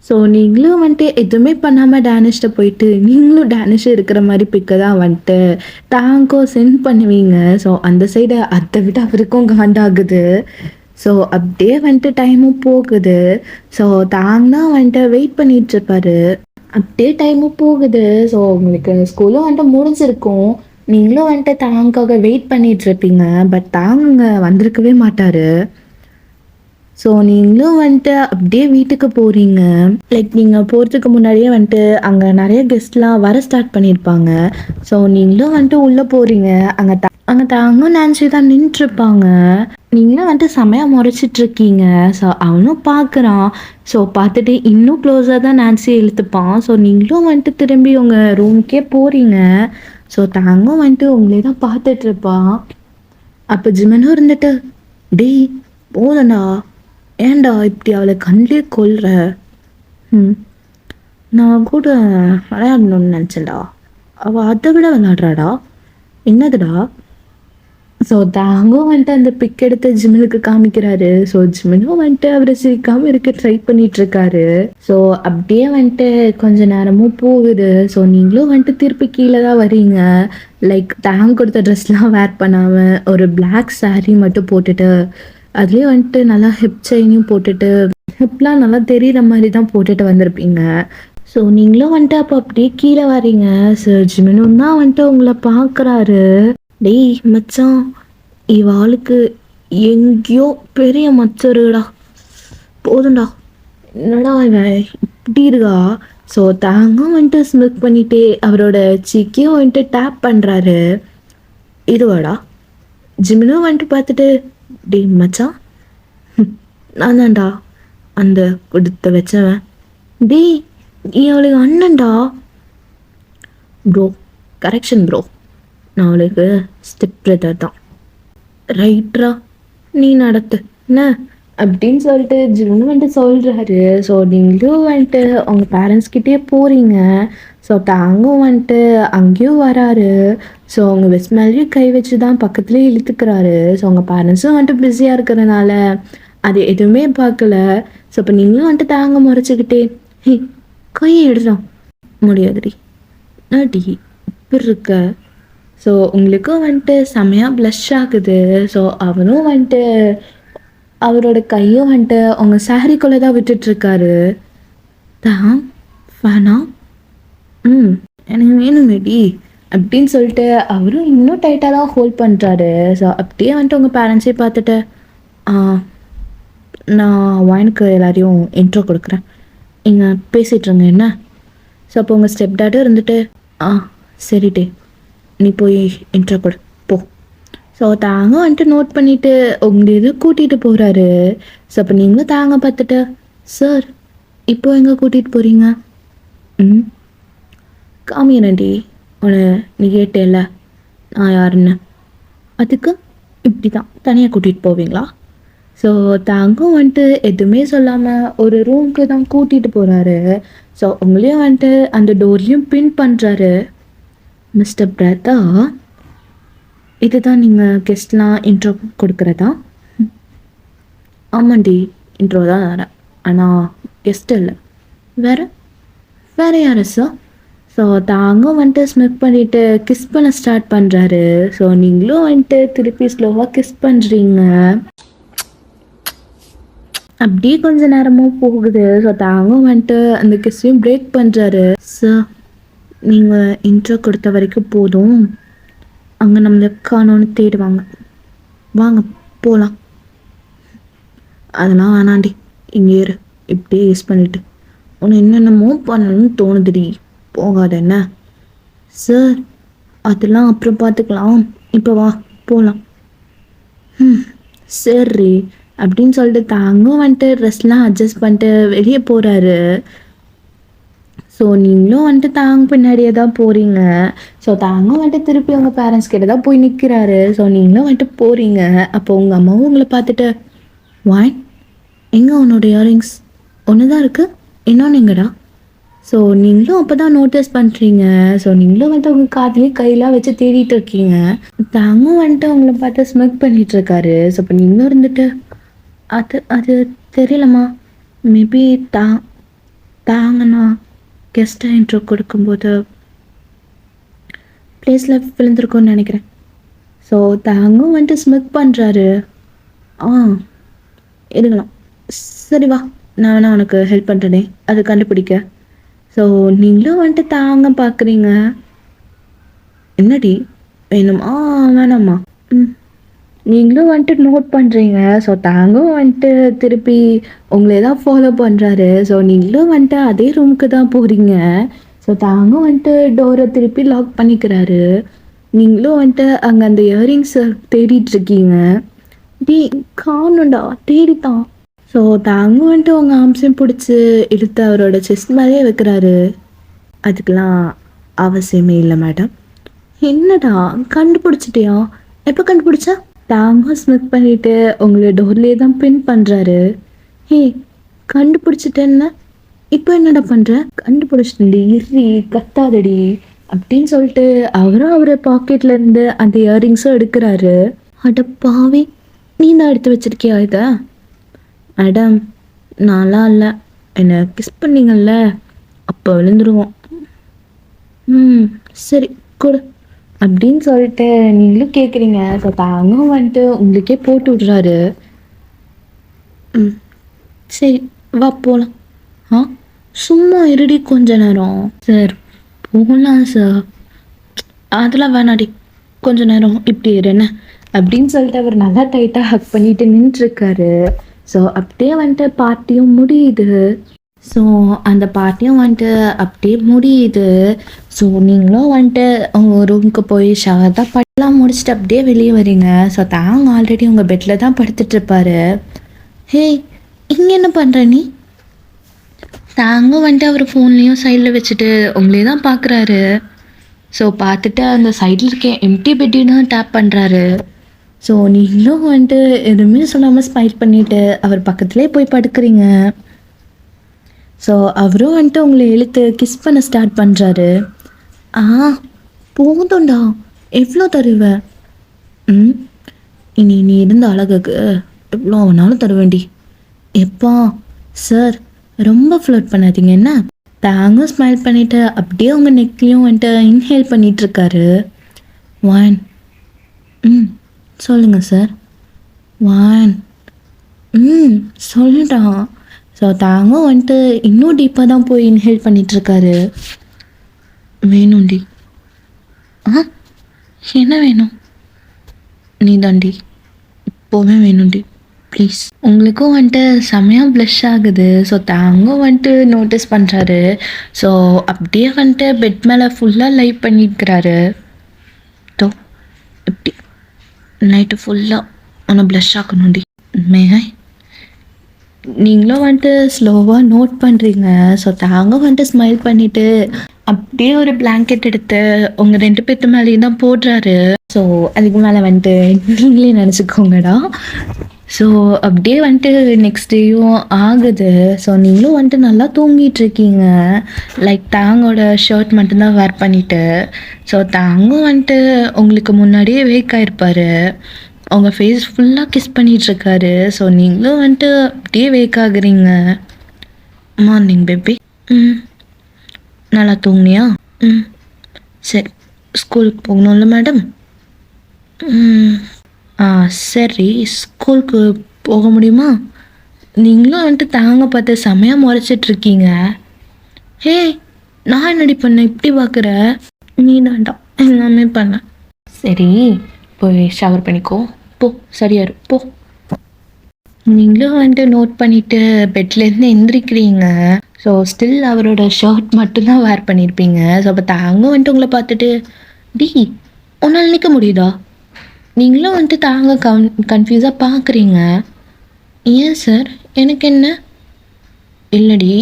A: ஸோ நீங்களும் வந்துட்டு எதுவுமே பண்ணாமல் டேனிஷ்ட போயிட்டு நீங்களும் டேனிஷ் இருக்கிற மாதிரி பிக்கை தான் வந்துட்டு தாங்கோ சென்ட் பண்ணுவீங்க. ஸோ அந்த சைடு அதை விட அவருக்கும் காண்டாகுது. ஸோ அப்படியே வந்துட்டு டைமும் போகுது. ஸோ தாங்க வந்துட்டு வெயிட் பண்ணிகிட்ருப்பாரு. அப்படியே டைமும் போகுது. ஸோ உங்களுக்கு ஸ்கூலும் வந்துட்டு முடிஞ்சிருக்கும். நீங்களும் வந்துட்டு தாங்காக வெயிட் பண்ணிகிட்ருப்பீங்க. பட் தாங்க வந்திருக்கவே மாட்டார். ஸோ நீங்களும் வந்துட்டு அப்படியே வீட்டுக்கு போகிறீங்க. லைக் நீங்கள் போகிறதுக்கு முன்னாடியே வந்துட்டு அங்கே நிறைய கெஸ்ட்லாம் வர ஸ்டார்ட் பண்ணியிருப்பாங்க. ஸோ நீங்களும் வந்துட்டு உள்ளே போகிறீங்க. அங்கே தாங்கும் நான்சி தான் நின்றுருப்பாங்க. நீங்களும் வந்துட்டு செமையாக முறைச்சிட்ருக்கீங்க. ஸோ அவனும் பார்க்குறான். ஸோ பார்த்துட்டு இன்னும் க்ளோஸாக தான் நான்சி இழுத்துப்பான். ஸோ நீங்களும் வந்துட்டு திரும்பி உங்கள் ரூமுக்கே போகிறீங்க. ஸோ தாங்கும் வந்துட்டு உங்களே தான் பார்த்துட்ருப்பான். அப்போ ஜிமனும் இருந்துட்டு, டேய் போதண்டா, ஏன்டா இப்படி அவளை கண்ணிலே கொல்ற? நான் கூட விளையாடணும்னு நினச்சேன்டா, அவள் அதை விட விளையாடுறாடா, என்னதுடா? ஸோ தாங்கும் வந்துட்டு அந்த பிக் எடுத்து ஜிமினுக்கு காமிக்கிறாரு. ஸோ ஜிமினும் வந்துட்டு அவரை சிரிக்காமல் இருக்க ட்ரை பண்ணிகிட்ருக்காரு. ஸோ அப்படியே வந்துட்டு கொஞ்ச நேரமும் போகுது. ஸோ நீங்களும் வந்துட்டு திருப்பி கீழே தான் வரீங்க. லைக் தாங்க கொடுத்த ட்ரெஸ்லாம் வேர் பண்ணாமல் ஒரு பிளாக் saree மட்டும் போட்டுட்டு அதுலேயும் வந்துட்டு நல்லா ஹிப் செயினையும் போட்டுட்டு ஹிப்லாம் நல்லா தெரிகிற மாதிரி தான் போட்டுட்டு வந்திருப்பீங்க. ஸோ நீங்களும் வந்துட்டு அப்போ அப்படியே கீழே வரீங்க. ஸோ ஜிமினும் தான் வந்துட்டு உங்களை பார்க்குறாரு. டேய் மச்சான், இவாளுக்கு எங்கேயோ பெரிய மச்சருடா, போதும்டா, என்னடா இவன் இப்படி இருக்கா? ஸோ தாங்கும் வந்துட்டு ஸ்மிக் பண்ணிட்டே அவரோட சீக்கையும் வந்துட்டு டேப் பண்ணுறாரு. இதுவாடா? ஜிமினும் வந்துட்டு பார்த்துட்டு, டேய் மச்சான், நான் தான்டா, அந்த கொடுத்த வச்சவன். டேய், நீ அவளுக்கு அண்ணன்டா. ப்ரோ, கரெக்ஷன் ப்ரோ, நான் அவளுக்கு ஸ்டெப் பிரதர் தான். ரைட்ரா, நீ நடத்து என்ன அப்படின்னு சொல்லிட்டு ஜின்னு வந்துட்டு சொல்கிறாரு. ஸோ நீங்களும் வந்துட்டு உங்கள் பேரண்ட்ஸ்கிட்டே போகிறீங்க. ஸோ தாங்கும் வந்துட்டு அங்கேயும் வராரு. ஸோ அவங்க வெஸ்ட் மேலேயும் கை வச்சு தான் பக்கத்துலேயே இழுத்துக்கிறாரு. ஸோ உங்கள் பேரண்ட்ஸும் வந்துட்டு பிஸியாக இருக்கிறதுனால அது எதுவுமே பார்க்கல. ஸோ இப்போ நீங்களும் வந்துட்டு தாங்க முறைச்சிக்கிட்டே, ஹே கையை எடுத்தான் முடியாதுடி டி இப்படி இருக்க. ஸோ உங்களுக்கும் வந்துட்டு செமையாக ப்ளஷ் ஆகுது. ஸோ அவனும் வந்துட்டு அவரோட கையும் வந்துட்டு அவங்க சாரிக்குள்ளே தான் விட்டுட்ருக்காரு. தான் வேணாம், எனக்கு வேணுமேடி அப்படின்னு சொல்லிட்டு அவரும் இன்னும் டைட்டாக தான் ஹோல்ட் பண்ணுறாரு. ஸோ அப்படியே வந்துட்டு உங்கள் பேரண்ட்ஸே பார்த்துட்டு, நான் வாய்னுக்கு எல்லாரையும் இன்ட்ரோ கொடுக்குறேன், இங்கே பேசிகிட்ருங்க என்ன. ஸோ அப்போ உங்கள் ஸ்டெப் டாட்டும் இருந்துட்டு, சரிடே நீ போய் இன்ட்ரோ கொடு போ. ஸோ தாங்க வந்துட்டு நோட் பண்ணிவிட்டு உங்களை இது கூட்டிகிட்டு போகிறாரு. ஸோ அப்போ நீங்களும் தாங்க பார்த்துட்டு, சார் இப்போ எங்கே கூட்டிகிட்டு போகிறீங்க? காமியனடி உன்னை நீ கேட்டேல்ல நான் யாருன்னு, அதுக்கு இப்படி தான் தனியாக கூட்டிகிட்டு போவீங்களா? ஸோ தாங்கும் வந்துட்டு எதுவுமே சொல்லாமல் ஒரு ரூமுக்கு தான் கூட்டிகிட்டு போகிறாரு. ஸோ உங்களையும் வந்துட்டு அந்த டோர்லையும் பின் பண்ணுறாரு. மிஸ்டர் பிரதா, இதுதான் நீங்கள் கெஸ்ட்லாம் இன்ட்ரோ கொடுக்குறதா? ஆமாண்டி, இன்ட்ரோ தான் வரேன், ஆனால் கெஸ்ட் இல்லை. வேறு யார் சார்? ஸோ தாங்கும் வந்துட்டு ஸ்மிக் பண்ணிவிட்டு கிஸ் பண்ண ஸ்டார்ட் பண்ணுறாரு. ஸோ நீங்களும் வந்துட்டு திருப்பி ஸ்லோவாக கிஸ் பண்ணுறீங்க. அப்படியே கொஞ்ச நேரமும் போகுது. ஸோ தாங்கும் வந்துட்டு அந்த கிஸ்ஸையும் பிரேக் பண்ணுறாரு. சார் நீங்கள் இன்ட்ரோ கொடுத்த வரைக்கும் போதும், அங்கே நம்மளை காணோன்னு தேடுவாங்க, வாங்க போகலாம். அதெல்லாம் வேணாண்டி, இங்கே இரு, இப்படியே யூஸ் பண்ணிவிட்டு உன்னை என்னென்னமோ பண்ணணும்னு தோணுதுடி, போகாத என்ன. சார் அதெல்லாம் அப்புறம் பார்த்துக்கலாம், இப்போ வா போகலாம். சரி அப்படின்னு சொல்லிட்டு தாங்கும் வந்துட்டு ட்ரெஸ்லாம் அட்ஜஸ்ட் பண்ணிட்டு வெளியே போகிறாரு. ஸோ நீங்களும் வந்துட்டு தாங்க பின்னாடியே தான் போகிறீங்க. ஸோ தாங்கும் வந்துட்டு திருப்பி உங்கள் பேரண்ட்ஸ் கிட்ட தான் போய் நிற்கிறாரு. ஸோ நீங்களும் வந்துட்டு போகிறீங்க. அப்போ உங்கள் அம்மாவும் உங்களை பார்த்துட்டு, வாய் எங்கே உன்னோட இயரிங்ஸ்? ஒன்று தான் இருக்குது, இன்னொன்று எங்கடா? ஸோ நீங்களும் அப்போ தான் நோட்டீஸ் பண்ணுறீங்க. ஸோ நீங்களும் வந்துட்டு உங்கள் காதுலேயும் கையெல்லாம் வச்சு தேடிட்டு இருக்கீங்க. தாங்கும் வந்துட்டு உங்களை பார்த்து ஸ்மெக் பண்ணிகிட்ருக்காரு. ஸோ இப்போ நீங்களும் இருந்துட்டு, அது தெரியலம்மா, மேபி தாங்கண்ணா கெஸ்ட்டை இன்ட்ரோ கொடுக்கும்போது ப்ளேஸில் விழுந்திருக்கும்னு நினைக்கிறேன். ஸோ தாங்கும் வந்துட்டு ஸ்மிக் பண்ணுறாரு. இருக்கலாம், சரி வா நான் வேணா உனக்கு ஹெல்ப் பண்ணுறேனே அது கண்டுபிடிக்க. ஸோ நீங்களும் வந்துட்டு தாங்க பார்க்குறீங்க. என்னடி வேணுமா? வேணாம்மா. நீங்களும் வந்துட்டு நோட் பண்ணுறீங்க. ஸோ தாங்கும் வந்துட்டு திருப்பி உங்களே தான் ஃபாலோ பண்ணுறாரு. ஸோ நீங்களும் வந்துட்டு அதே ரூமுக்கு தான் போகிறீங்க. ஸோ தாங்கும் வந்துட்டு டோரை திருப்பி லாக் பண்ணிக்கிறாரு. நீங்களும் வந்துட்டு அங்கே அந்த இயரிங்ஸை தேடிட்டுருக்கீங்க. காணுண்டா தேடித்தான். ஸோ தாங்கும் வந்துட்டு உங்கள் ஆம்சையும் பிடிச்சி இழுத்து அவரோட செஸ்ட் மேலேயே வைக்கிறாரு. அதுக்கெலாம் அவசியமே இல்லை மேடம். என்னடா கண்டுபிடிச்சிட்டியா? எப்போ கண்டுபிடிச்சா? தாங்கும் ஸ்மிக் பண்ணிவிட்டு உங்களை டோர்லேயே தான் பின் பண்ணுறாரு. ஹே கண்டுபிடிச்சிட்டேன்னா இப்போ என்னடா பண்ணுற? கண்டுபிடிச்சிட்டேன்டி, இறி கத்தாதடி அப்படின்னு சொல்லிட்டு அவரும் அவரை பாக்கெட்லேருந்து அந்த இயரிங்ஸும் எடுக்கிறாரு. அட பாவி, நீ தான் எடுத்து வச்சிருக்கியா இதை? மேடம் நான்லாம் இல்லை, என்னை கிஸ் பண்ணிங்கல்ல அப்போ விழுந்துருவோம். சரி கொடு அப்படின்னு சொல்லிட்டு நீங்களும் கேட்குறீங்க. ஸோ தாங்கும் வந்துட்டு உங்களுக்கே போட்டு விட்றாரு. சரி வா போகலாம். சும்மா இருடி கொஞ்ச நேரம். சார் போகலாம் சார். அதெல்லாம் வேணாடி, கொஞ்ச நேரம் இப்படி இரு என்ன அப்படின்னு சொல்லிட்டு அவர் நல்லா டைட்டாக ஹக் பண்ணிட்டு நின்றுருக்காரு. ஸோ அப்படியே வந்துட்டு பார்ட்டியும் முடியுது. ஸோ அந்த பார்ட்டியும் வந்துட்டு அப்படியே முடியுது. ஸோ நீங்களும் வந்துட்டு உங்கள் ரூமுக்கு போய் ஷவர் தான் பட்டெலாம் முடிச்சுட்டு அப்படியே வெளியே வரீங்க. ஸோ தாங்க ஆல்ரெடி உங்கள் பெட்டில் தான் படுத்துட்ருப்பாரு. ஹே இங்கே என்ன பண்ணுற நீ? தாங்க வந்துட்டு அவர் ஃபோன்லேயும் சைடில் வச்சுட்டு உங்களே தான் பார்க்குறாரு. ஸோ பார்த்துட்டு அந்த சைடில் இருக்க எம்டி பெட்டையும் டேப் பண்ணுறாரு. ஸோ நீங்களும் வந்துட்டு எதுவுமே சொல்லாமல் ஸ்மைல் பண்ணிவிட்டு அவர் பக்கத்துலேயே போய் படுக்கிறீங்க. ஸோ அவரும் வந்துட்டு உங்களை இழுத்து கிஸ் பண்ண ஸ்டார்ட் பண்ணுறாரு. ஆ போதும்டா, எவ்வளோ தருவ? இனி நீ இருந்த அழகுக்கு எவ்வளோ வேணாலும் தருவேண்டி. எப்பா சார், ரொம்ப ஃப்ளோட் பண்ணாதீங்க என்ன? தாங்க ஸ்மைல் பண்ணிவிட்டு அப்படியே உங்கள் நெக்லையும் வந்துட்டு இன்ஹேல் பண்ணிகிட்ருக்காரு. 1 சொல்லுங்கள் சார். 1 சொல்லிட்டான். ஸோ தாங்க வந்துட்டு இன்னும் டீப்பாக தான் போய் இன்ஹேல் பண்ணிகிட்ருக்காரு. வேணும்டி. என்ன வேணும்? நீ தாண்டி, இப்போவே வேணும்டி ப்ளீஸ். உங்களுக்கும் வந்துட்டு செம்மையாக ப்ளஷ் ஆகுது. ஸோ தாங்க வந்துட்டு நோட்டீஸ் பண்ணுறாரு. ஸோ அப்படியே வந்துட்டு பெட் மேலே ஃபுல்லாக லைட் பண்ணியிருக்கிறாரு. தோ இப்படி நைட்டு ஃபுல்லாக ஆனால் ப்ளஷ் ஆகணும்டி. நீங்களும் வந்துட்டு ஸ்லோவாக நோட் பண்ணுறீங்க. ஸோ தாங்க வந்துட்டு ஸ்மைல் பண்ணிவிட்டு அப்படியே ஒரு பிளாங்கெட் எடுத்து உங்கள் 2 பேர்த்து மேலேயும் தான் போடுறாரு. ஸோ அதுக்கு மேலே வந்துட்டு நீங்களே நினச்சிக்கோங்கடா. ஸோ அப்படியே வந்துட்டு நெக்ஸ்ட் டேயும் ஆகுது. ஸோ நீங்களும் வந்துட்டு நல்லா தூங்கிட்டு இருக்கீங்க. லைக் தாங்கோட ஷர்ட் மட்டும்தான் வேர் பண்ணிவிட்டு. ஸோ தாங்கும் வந்துட்டு உங்களுக்கு முன்னாடியே வேக் ஆகிருப்பார். அவங்க ஃபேஸ் ஃபுல்லாக கிஸ் பண்ணிகிட்ருக்காரு. ஸோ நீங்களும் வந்துட்டு அப்படியே வேக் ஆகுறீங்க. Morning baby. நல்லா தூங்குனியா? சரி, ஸ்கூலுக்கு போகணும்ல மேடம்? சரி, ஸ்கூலுக்கு போக முடியுமா? நீங்களும் வந்துட்டு தாங்க பார்த்து செமையாக முறைச்சிட்ருக்கீங்க. ஹே, நான் என்னடி பண்ணேன் இப்படி பார்க்குற? நீ தான்டா எல்லாமே பண்ண. சரி, போய் ஷவர் பண்ணிக்கோ போ, சரியாரு போ. நீங்களும் வந்துட்டு நோட் பண்ணிவிட்டு பெட்லேருந்து எந்திரிக்கிறீங்க. ஸோ ஸ்டில் அவரோட ஷர்ட் மட்டும்தான் வேர் பண்ணியிருப்பீங்க. ஸோ அப்போ தாங்க வந்துட்டு உங்களை பார்த்துட்டு, டி உன்னால் நிற்க முடியுதா? நீங்களும் வந்துட்டு தாங்க கன்ஃபியூஸாக பார்க்குறீங்க. ஏன் சார், எனக்கு என்ன? இல்லடி,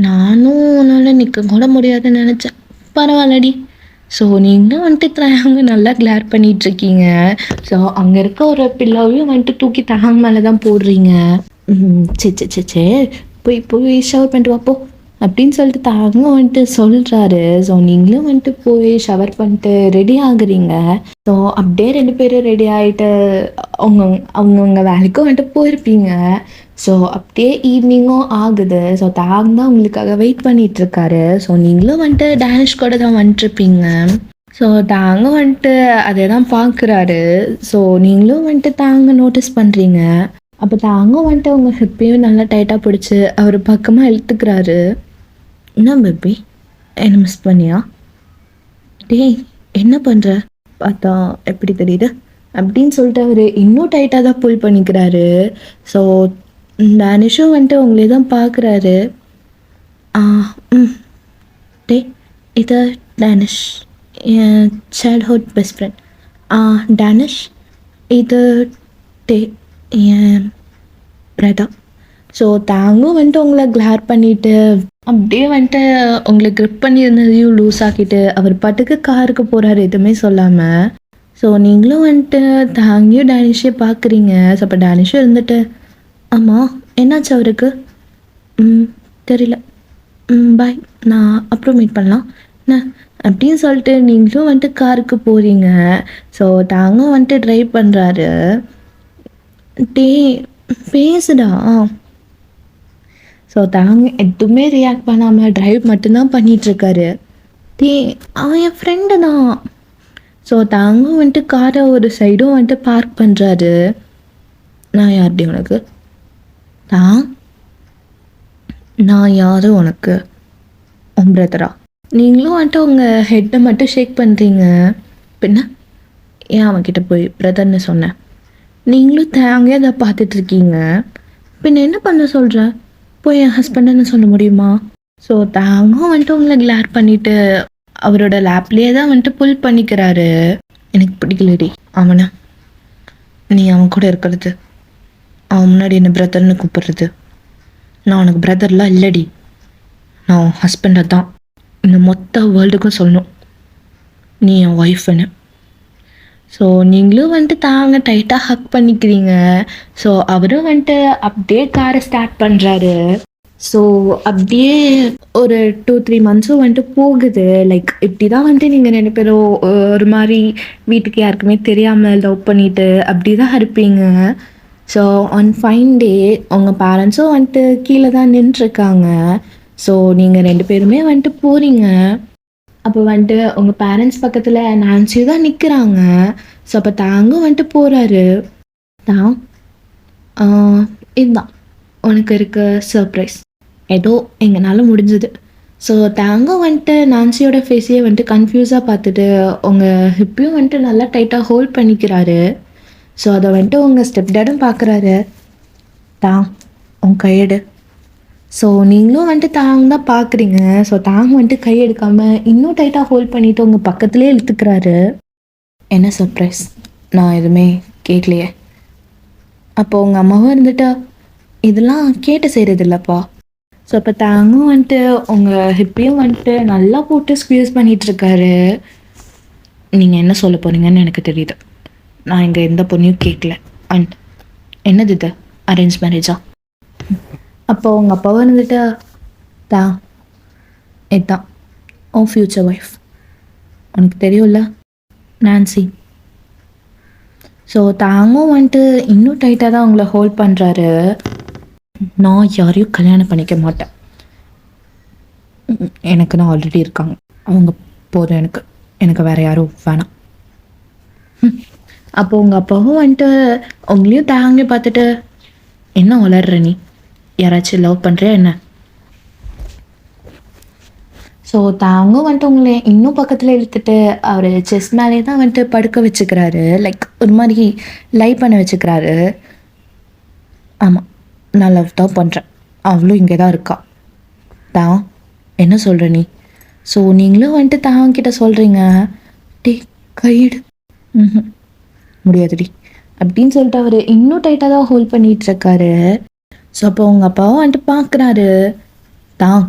A: நானும் உன்னால் நிற்க கூட முடியாதுன்னு நினச்சேன். பரவாயில்லடி. ஸோ நீங்களும் வந்துட்டு தாங்க நல்லா கிளார் பண்ணிகிட்ருக்கீங்க. ஸோ அங்கே இருக்க ஒரு பில்லாவையும் வந்துட்டு தூக்கி தாங்க மேலே தான் போடுறீங்க. சே போய் ஷவர் பண்ணிட்டு வாப்போ அப்படின்னு சொல்லிட்டு தாங்க வந்துட்டு சொல்கிறாரு. ஸோ நீங்களும் வந்துட்டு போய் ஷவர் பண்ணிட்டு ரெடி ஆகுறீங்க. ஸோ அப்படியே 2 பேரும் ரெடி ஆகிட்டு அவங்கவுங்க வேலைக்கும் வந்துட்டு போயிருப்பீங்க. ஸோ அப்படியே ஈவினிங்கும் ஆகுது. ஸோ தாங்க தான் உங்களுக்காக வெயிட் பண்ணிகிட்ருக்காரு. ஸோ நீங்களும் வந்துட்டு டேனிஷ் கூட தான் வந்துட்டுருப்பீங்க. ஸோ தாங்க வந்துட்டு அதை தான் பார்க்குறாரு. ஸோ நீங்களும் வந்துட்டு தாங்க நோட்டீஸ் பண்ணுறீங்க. அப்போ தாங்க வந்துட்டு உங்கள் ஹிப்பையும் நல்லா டைட்டாக பிடிச்சி அவர் பக்கமாக இழுத்துக்கிறாரு. என்ன பேபி, என்ன மிஸ் பண்ணியா? டேய் என்ன பண்ணுற? பார்த்தா எப்படி தெரியுது அப்படின்னு சொல்லிட்டு அவர் இன்னும் டைட்டாக தான் புல் பண்ணிக்கிறாரு. ஸோ டேனிஷும் வந்துட்டு உங்களே தான் பார்க்குறாரு. டே இது டேனிஷ், என் சைல்ட்ஹுட் பெஸ்ட் ஃப்ரெண்ட். டேனிஷ், இது டே என் பிரதா. ஸோ தாங்கும் வந்துட்டு உங்களை கிளார் பண்ணிவிட்டு அப்படியே வந்துட்டு உங்களை க்ரிப் பண்ணியிருந்ததையும் லூஸ் ஆக்கிட்டு அவர் பாட்டுக்கு காருக்கு போகிறாரு எதுவுமே சொல்லாமல். ஸோ நீங்களும் வந்துட்டு தாங்கியும் டேனிஷே பார்க்குறீங்க. ஸோ அப்போ டேனிஷும் இருந்துட்டு, ஆமாம் என்னாச்சு அவருக்கு? தெரியல, பாய், நான் அப்புறம் மீட் பண்ணலாம் என்ன அப்படின்னு சொல்லிட்டு நீங்களும் வந்துட்டு காருக்கு போகிறீங்க. ஸோ தாங்க வந்துட்டு ட்ரைவ் பண்ணுறாரு. டே பேசுடா. ஸோ தாங்க எதுவுமே ரியாக்ட் பண்ணாமல் ட்ரைவ் மட்டும்தான் பண்ணிகிட்ருக்காரு. டே அவன் என் ஃப்ரெண்டு தான். ஸோ தாங்க வந்துட்டு காரை ஒரு சைடும் வந்துட்டு பார்க் பண்ணுறாரு. நான் யார்டி உனக்கு? நான் யார் உனக்கு? உன் பிரதரா? நீங்களும் வந்துட்டு உங்கள் ஹெட்டை மட்டும் ஷேக் பண்ணுறீங்க. பின்ன ஏன் அவன்கிட்ட போய் பிரதர்னு சொன்னேன்? நீங்களும் தாங்க அதை பார்த்துட்ருக்கீங்க. பின்ன என்ன பண்ண சொல்கிற? போய் என் ஹஸ்பண்டுன்னு சொல்ல முடியுமா? ஸோ தாங்க வந்துட்டு உங்களை கிளார் பண்ணிவிட்டு அவரோட லேப்லேயே தான் வந்துட்டு புல் பண்ணிக்கிறாரு. எனக்கு பிடிக்கலடி அவனை, நீ அவன் கூட இருக்கிறது. அவன் முன்னாடி என்ன பிரதர்னு கூப்பிடுறது? நான் உனக்கு பிரதர்லாம் இல்லடி, நான் உன் ஹஸ்பண்டை தான் இந்த மொத்த வேர்ல்டுக்கும் சொல்லணும் நீ என் ஒய்ஃப்னு. ஸோ நீங்களும் வந்துட்டு தாங்க டைட்டாக ஹக் பண்ணிக்கிறீங்க. ஸோ அவரும் வந்துட்டு அப்படியே காரை ஸ்டார்ட் பண்ணுறாரு. ஸோ அப்படியே ஒரு 2-3 மந்த்ஸும் வந்துட்டு போகுது. லைக் இப்படி தான் வந்துட்டு நீங்கள் 2 பேரும் ஒரு மாதிரி வீட்டுக்கு யாருக்குமே தெரியாமல் லவ் பண்ணிட்டு அப்படி தான் இருப்பீங்க. ஸோ ஆன் ஃபைன் டே உங்கள் பேரண்ட்ஸும் வந்துட்டு கீழே தான் நின்றுருக்காங்க. ஸோ நீங்கள் 2 பேருமே வந்துட்டு போகிறீங்க. அப்போ வந்துட்டு உங்கள் பேரண்ட்ஸ் பக்கத்தில் நான்சி தான் நிற்கிறாங்க. ஸோ அப்போ தாங்கும் வந்துட்டு போகிறாரு. தான் இதுதான் உனக்கு இருக்க சர்ப்ரைஸ், ஏதோ எங்களால் முடிஞ்சுது. ஸோ தாங்கும் வந்துட்டு நான்சியோட ஃபேஸையே வந்துட்டு கன்ஃபியூஸாக பார்த்துட்டு உங்கள் ஹிப்பையும் வந்துட்டு நல்லா டைட்டாக ஹோல்ட் பண்ணிக்கிறாரு. ஸோ அதை வந்துட்டு உங்கள் ஸ்டெப் டேடும் பார்க்குறாரு. தான் உன் கையெடு. ஸோ நீங்களும் வந்துட்டு தாங்க தான் பார்க்குறீங்க. ஸோ தாங்க வந்துட்டு கை எடுக்காமல் இன்னும் டைட்டாக ஹோல்ட் பண்ணிவிட்டு உங்கள் பக்கத்துலேயே இழுத்துக்கிறாரு. என்ன சர்ப்ரைஸ்? நான் எதுவுமே கேட்கலையே. அப்போ உங்கள் அம்மாவும் இருந்துட்டா இதெல்லாம் கேட்டு செய்கிறது இல்லைப்பா. ஸோ அப்போ தாங்கும் வந்துட்டு உங்கள் ஹிப்பையும் வந்துட்டு நல்லா போட்டு ஸ்க்வீஸ் பண்ணிகிட்ருக்காரு. நீங்கள் என்ன சொல்ல போகிறீங்கன்னு எனக்கு தெரியுது. நான் இங்கே எந்த பொண்ணையும் கேட்கல. அண்ட் என்னது இது, அரேஞ்ச் மேரேஜா? அப்போ உங்கள் அப்பாவும் இருந்துட்டு தான் இதுதான் உன் ஃப்யூச்சர் ஒய்ஃப், உனக்கு தெரியும்ல நான்சி. ஸோ தாங்கும் வந்துட்டு இன்னும் டைட்டாக தான் அவங்கள ஹோல்ட் பண்ணுறாரு. நான் யாரையும் கல்யாணம் பண்ணிக்க மாட்டேன், எனக்கு நான் ஆல்ரெடி இருக்காங்க, அவங்க போதும் எனக்கு, எனக்கு வேறு யாரும் வேணாம். அப்போ உங்கள் அப்பாவும் வந்துட்டு உங்களையும் தாங்க பார்த்துட்டு என்ன வளர்ற நீ, யாராச்சும் லவ் பண்ணுறியா என்ன? ஸோ தாங்கும் வந்துட்டு உங்களை இன்னும் பக்கத்தில் இழுத்துட்டு அவர் செஸ் மேலே தான் வந்துட்டு படுக்க வச்சுக்கிறாரு. லைக் ஒரு மாதிரி லை பண்ண வச்சுக்கிறாரு. ஆமாம், நான் லவ் தான் பண்ணுறேன், அவளும் இங்கே தான் இருக்கா. தான் என்ன சொல்கிற நீ? ஸோ நீங்களும் வந்துட்டு தாங்கிட்ட சொல்கிறீங்க டே கையிடு. முடியாதுடி அப்படின்னு சொல்லிட்டு அவர் இன்னும் டைட்டாக தான் ஹோல்ட் பண்ணிகிட்ருக்காரு. ஸோ அப்போ உங்கள் அப்பாவும் வந்துட்டு பார்க்குறாரு. தான்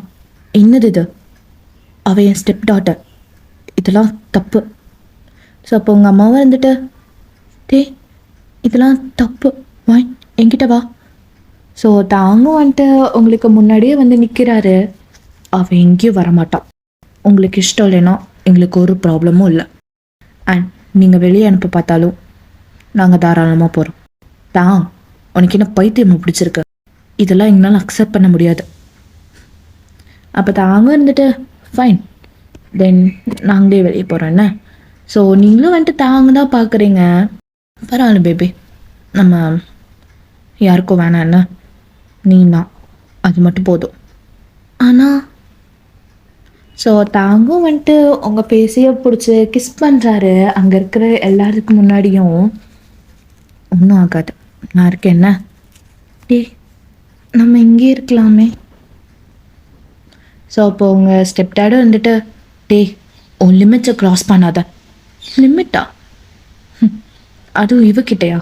A: என்னது இது, அவள் என் ஸ்டெப் டாட்டர், இதெல்லாம் தப்பு. ஸோ அப்போ உங்கள் அம்மாவும் இருந்துட்டு டே இதெல்லாம் தப்பு, வா என்கிட்ட வா. ஸோ தாங்கும் வந்துட்டு உங்களுக்கு முன்னாடியே வந்து நிற்கிறாரு. அவள் எங்கேயும் வரமாட்டான், உங்களுக்கு இஷ்டம் இல்லைன்னா எங்களுக்கு ஒரு ப்ராப்ளமும் இல்லை. அண்ட் நீங்கள் வெளியே அனுப்ப பார்த்தாலும் நாங்கள் தாராளமாக போகிறோம். தான் உனக்கு என்ன பைத்தியமாக பிடிச்சிருக்கு, இதெல்லாம் எங்களால் அக்செப்ட் பண்ண முடியாது. அப்போ தாங்க இருந்துட்டு ஃபைன் தென் நாங்களே வெளியே போகிறோம் என்ன. ஸோ நீங்களும் வந்துட்டு தாங்க தான் பார்க்குறீங்க. பரவாயில்ல பேபி, நம்ம யாருக்கும் வேணாம் என்ன, நீ தான், அது மட்டும் போதும். ஆனால் ஸோ தாங்கும் வந்துட்டு உங்கள் பேசியை பிடிச்சி கிஸ் பண்ணுறாரு அங்கே இருக்கிற எல்லாருக்கும் முன்னாடியும். ஒன்றும் ஆகாது, நான் இருக்கேன் என்ன. டே நம்ம இங்கே இருக்கலாமே. ஸோ அப்போ உங்கள் ஸ்டெப் டேடும் வந்துட்டு டே உன் லிமிட்ஸை க்ராஸ் பண்ணாத. லிமிட்டா? அதுவும் இவக்கிட்டையா?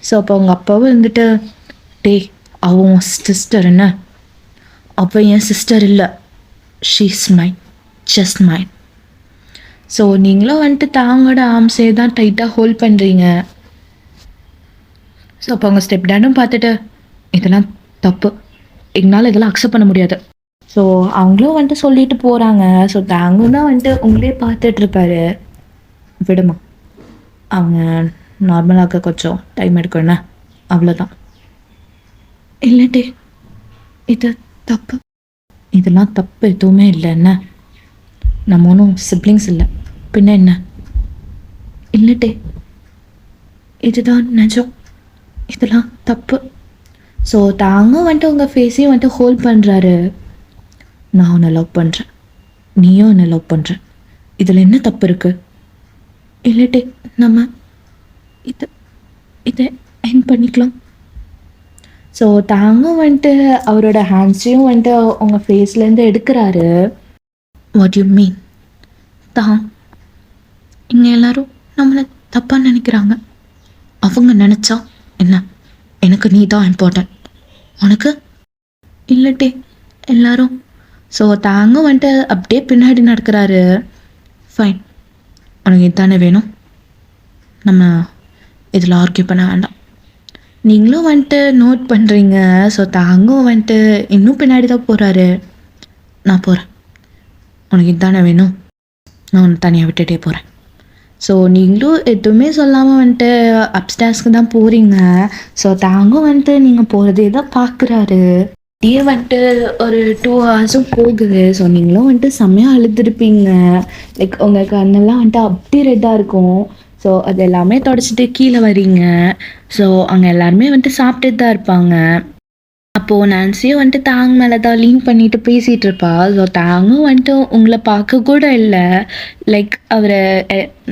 A: ஸோ அப்போ உங்கள் அப்பாவும் வந்துட்டு டே அவன் சிஸ்டர் என்ன, அவள் என் சிஸ்டர் இல்லை, ஷீஸ் மைன், ஜஸ்ட் மைன். ஸோ நீங்களும் வந்துட்டு தாங்களோட ஆர்ம்ஸே தான் டைட்டாக ஹோல்ட் பண்ணுறீங்க. ஸோ அப்போ அவங்க ஸ்டெப் டேடும் பார்த்துட்டு இதெல்லாம் தப்பு, எங்களால் இதெல்லாம் அக்செப்ட் பண்ண முடியாது. ஸோ அவங்களும் வந்துட்டு சொல்லிட்டு போகிறாங்க. ஸோ தாங்கும் தான் வந்துட்டு உங்களே பார்த்துட்ருக்காரு. விடுமா, அவங்க நார்மலாக கொஞ்சம் டைம் எடுக்கணுண்ணா, அவ்வளோதான். இல்லட்டே இது தப்பு, இதெல்லாம் தப்பு எதுவுமே இல்லை என்ன, நம்ம ஒன்றும் சிப்ளிங்ஸ் இல்லை, பின்ன என்ன. இல்லட்டே இதுதான் நிஜம், இதெல்லாம் தப்பு. ஸோ தாங்க வந்துட்டு உங்கள் ஃபேஸையும் வந்துட்டு ஹோல்ட் பண்ணுறாரு. நான் உன்னை லவ் பண்ணுறேன், நீயும் என்னை லவ் பண்ணுற, இதில் என்ன தப்பு இருக்குது? இல்லட்டே நம்ம இதை என் பண்ணிக்கலாம். ஸோ தாங்க வந்துட்டு அவரோட ஹேண்ட்ஸையும் வந்துட்டு உங்கள் ஃபேஸ்லேருந்து எடுக்கிறாரு. What you mean? தான் இங்கே எல்லோரும் நம்மளை தப்பாக நினைக்கிறாங்க, அவங்க நினச்சா என்ன, எனக்கு நீ தான் இம்பார்ட்டன்ட், உனக்கு இல்லட்டே எல்லாரும். ஸோ தாங்க வந்துட்டு அப்படியே பின்னாடி நடக்கிறாரு. ஃபைன், உனக்கு இதுதானே வேணும், நம்ம இதில் ஆர்கியூ பண்ண வேண்டாம். நீங்களும் வந்துட்டு நோட் பண்ணுறீங்க. ஸோ தாங்கும் வந்துட்டு இன்னும் பின்னாடி தான் போகிறாரு. நான் போகிறேன், உனக்கு இதுதானே வேணும், நான் உன்னை தனியாக விட்டுட்டே போகிறேன். ஸோ நீங்களும் எதுவுமே சொல்லாமல் வந்துட்டு அப்ஸ்டாஸ்க்கு தான் போகிறீங்க. ஸோ தாங்கும் வந்துட்டு நீங்கள் போகிறதே தான் பார்க்குறாரு. அப்படியே வந்துட்டு ஒரு 2 ஹவர்ஸும் போகுது. ஸோ நீங்களும் வந்துட்டு செம்மையாக அழுதுருப்பீங்க. லைக் உங்கள் கண்ணெல்லாம் வந்துட்டு அப்படி ரெட்டாக இருக்கும். ஸோ அது எல்லாமே தொடச்சிட்டு கீழே வரீங்க. ஸோ அங்கே எல்லாருமே வந்துட்டு சாப்பிட்டுட்டு தான் இருப்பாங்க. அப்போது நான்சியும் வந்துட்டு தாங்க மேலே தான் லீன் பண்ணிட்டு பேசிகிட்டு இருப்பா. ஸோ தாங்கும் வந்துட்டு உங்களை பார்க்க கூட இல்லை. லைக் அவரை